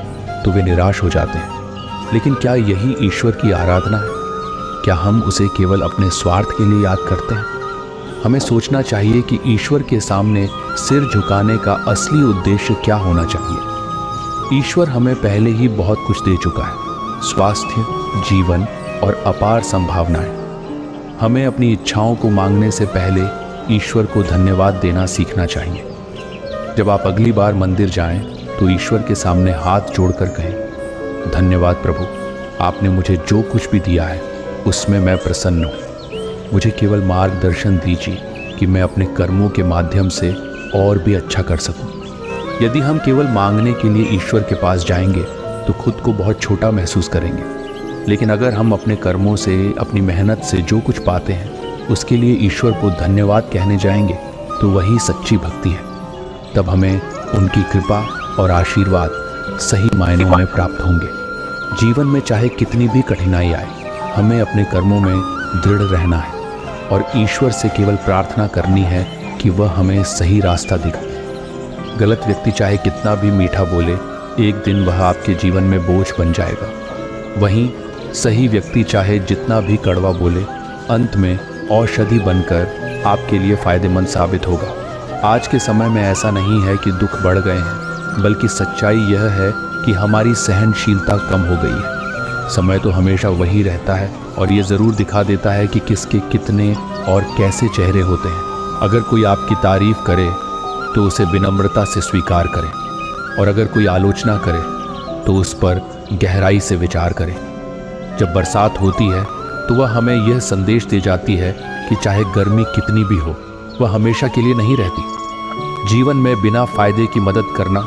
तो वे निराश हो जाते हैं। लेकिन क्या यही ईश्वर की आराधना है? क्या हम उसे केवल अपने स्वार्थ के लिए याद करते हैं? हमें सोचना चाहिए कि ईश्वर के सामने सिर झुकाने का असली उद्देश्य क्या होना चाहिए। ईश्वर हमें पहले ही बहुत कुछ दे चुका है, स्वास्थ्य, जीवन और अपार संभावनाएं। हमें अपनी इच्छाओं को मांगने से पहले ईश्वर को धन्यवाद देना सीखना चाहिए। जब आप अगली बार मंदिर जाएं तो ईश्वर के सामने हाथ जोड़कर कहें, धन्यवाद प्रभु, आपने मुझे जो कुछ भी दिया है उसमें मैं प्रसन्न हूँ। मुझे केवल मार्गदर्शन दीजिए कि मैं अपने कर्मों के माध्यम से और भी अच्छा कर सकूँ। यदि हम केवल मांगने के लिए ईश्वर के पास जाएंगे तो खुद को बहुत छोटा महसूस करेंगे। लेकिन अगर हम अपने कर्मों से, अपनी मेहनत से जो कुछ पाते हैं उसके लिए ईश्वर को धन्यवाद कहने जाएंगे तो वही सच्ची भक्ति है। तब हमें उनकी कृपा और आशीर्वाद सही मायनों में प्राप्त होंगे। जीवन में चाहे कितनी भी कठिनाई आए, हमें अपने कर्मों में दृढ़ रहना है और ईश्वर से केवल प्रार्थना करनी है कि वह हमें सही रास्ता दिखाए। गलत व्यक्ति चाहे कितना भी मीठा बोले, एक दिन वह आपके जीवन में बोझ बन जाएगा। वहीं सही व्यक्ति चाहे जितना भी कड़वा बोले, अंत में औषधि बनकर आपके लिए फायदेमंद साबित होगा। आज के समय में ऐसा नहीं है कि दुख बढ़ गए हैं, बल्कि सच्चाई यह है कि हमारी सहनशीलता कम हो गई है। समय तो हमेशा वही रहता है और ये ज़रूर दिखा देता है कि किसके कितने और कैसे चेहरे होते हैं। अगर कोई आपकी तारीफ करे तो उसे विनम्रता से स्वीकार करें, और अगर कोई आलोचना करे तो उस पर गहराई से विचार करें। जब बरसात होती है तो वह हमें यह संदेश दे जाती है कि चाहे गर्मी कितनी भी हो, वह हमेशा के लिए नहीं रहती। जीवन में बिना फायदे की मदद करना,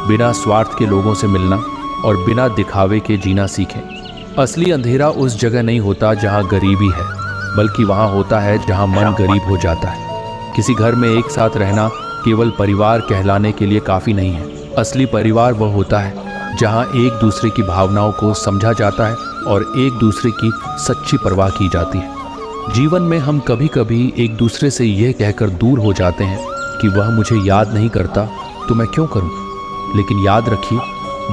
बिना स्वार्थ के लोगों से मिलना और बिना दिखावे के जीना सीखें। असली अंधेरा उस जगह नहीं होता जहां गरीबी है, बल्कि वहां होता है जहां मन गरीब हो जाता है। किसी घर में एक साथ रहना केवल परिवार कहलाने के लिए काफ़ी नहीं है। असली परिवार वह होता है जहां एक दूसरे की भावनाओं को समझा जाता है और एक दूसरे की सच्ची परवाह की जाती है। जीवन में हम कभी कभी एक दूसरे से यह कहकर दूर हो जाते हैं कि वह मुझे याद नहीं करता तो मैं क्यों करूं। लेकिन याद रखिए,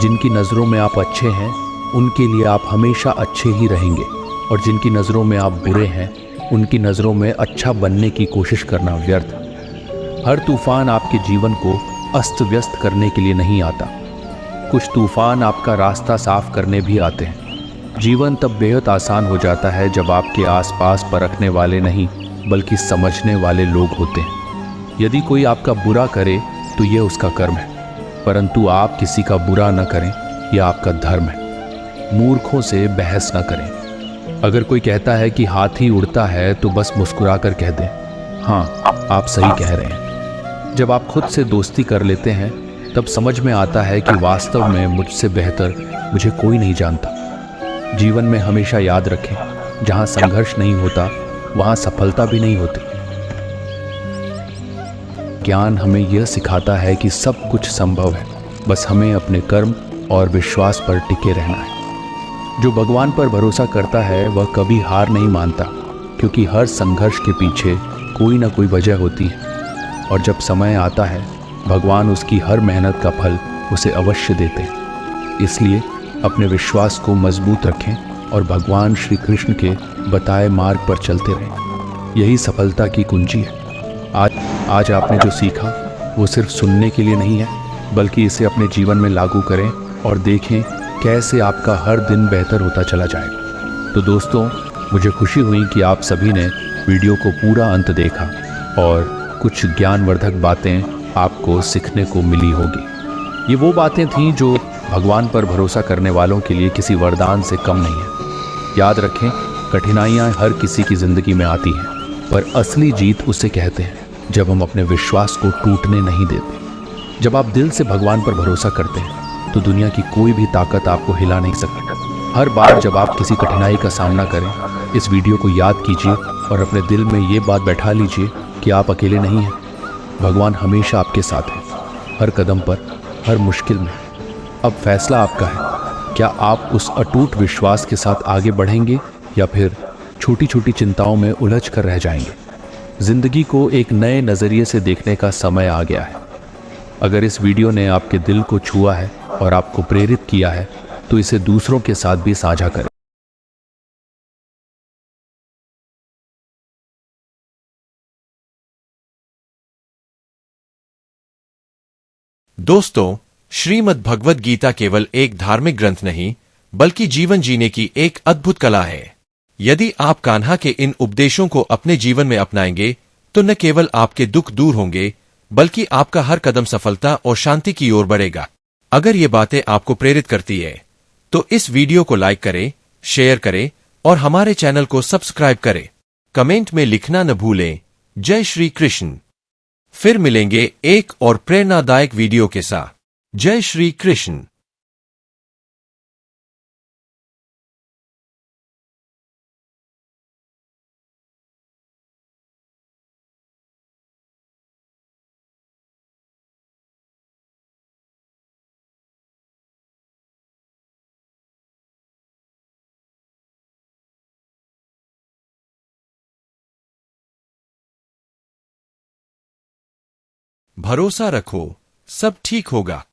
जिनकी नज़रों में आप अच्छे हैं उनके लिए आप हमेशा अच्छे ही रहेंगे, और जिनकी नज़रों में आप बुरे हैं उनकी नज़रों में अच्छा बनने की कोशिश करना व्यर्थ। हर तूफान आपके जीवन को अस्त व्यस्त करने के लिए नहीं आता। कुछ तूफान आपका रास्ता साफ करने भी आते हैं। जीवन तब बेहद आसान हो जाता है जब आपके आसपास परखने वाले नहीं बल्कि समझने वाले लोग होते हैं। यदि कोई आपका बुरा करे तो यह उसका कर्म है, परंतु आप किसी का बुरा न करें, यह आपका धर्म है। मूर्खों से बहस न करें। अगर कोई कहता है कि हाथी उड़ता है तो बस मुस्कुराकर कह दें, हाँ आप सही कह रहे हैं। जब आप खुद से दोस्ती कर लेते हैं तब समझ में आता है कि वास्तव में मुझसे बेहतर मुझे कोई नहीं जानता। जीवन में हमेशा याद रखें, जहाँ संघर्ष नहीं होता वहाँ सफलता भी नहीं होती। ज्ञान हमें यह सिखाता है कि सब कुछ संभव है, बस हमें अपने कर्म और विश्वास पर टिके रहना है। जो भगवान पर भरोसा करता है वह कभी हार नहीं मानता, क्योंकि हर संघर्ष के पीछे कोई ना कोई वजह होती है, और जब समय आता है भगवान उसकी हर मेहनत का फल उसे अवश्य देते हैं। इसलिए अपने विश्वास को मजबूत रखें और भगवान श्री कृष्ण के बताए मार्ग पर चलते रहें। यही सफलता की कुंजी है। आज आपने जो सीखा वो सिर्फ सुनने के लिए नहीं है, बल्कि इसे अपने जीवन में लागू करें और देखें कैसे आपका हर दिन बेहतर होता चला जाएगा। तो दोस्तों, मुझे खुशी हुई कि आप सभी ने वीडियो को पूरा अंत देखा और कुछ ज्ञानवर्धक बातें आपको सीखने को मिली होगी। ये वो बातें थीं जो भगवान पर भरोसा करने वालों के लिए किसी वरदान से कम नहीं है। याद रखें, कठिनाइयाँ हर किसी की ज़िंदगी में आती हैं, पर असली जीत उसे कहते हैं जब हम अपने विश्वास को टूटने नहीं देते। जब आप दिल से भगवान पर भरोसा करते हैं तो दुनिया की कोई भी ताकत आपको हिला नहीं सकती। हर बार जब आप किसी कठिनाई का सामना करें, इस वीडियो को याद कीजिए और अपने दिल में ये बात बैठा लीजिए कि आप अकेले नहीं हैं। भगवान हमेशा आपके साथ है, हर कदम पर, हर मुश्किल में। अब फैसला आपका है, क्या आप उस अटूट विश्वास के साथ आगे बढ़ेंगे या फिर छोटी छोटी चिंताओं में उलझ कर रह जाएंगे। जिंदगी को एक नए नज़रिए से देखने का समय आ गया है। अगर इस वीडियो ने आपके दिल को छुआ है और आपको प्रेरित किया है तो इसे दूसरों के साथ भी साझा करें। दोस्तों, श्रीमद् भगवद गीता केवल एक धार्मिक ग्रंथ नहीं, बल्कि जीवन जीने की एक अद्भुत कला है। यदि आप कान्हा के इन उपदेशों को अपने जीवन में अपनाएंगे तो न केवल आपके दुख दूर होंगे, बल्कि आपका हर कदम सफलता और शांति की ओर बढ़ेगा। अगर ये बातें आपको प्रेरित करती है तो इस वीडियो को लाइक करें, शेयर करें और हमारे चैनल को सब्सक्राइब करें। कमेंट में लिखना न भूलें, जय श्री कृष्ण। फिर मिलेंगे एक और प्रेरणादायक वीडियो के साथ। जय श्री कृष्ण। भरोसा रखो, सब ठीक होगा।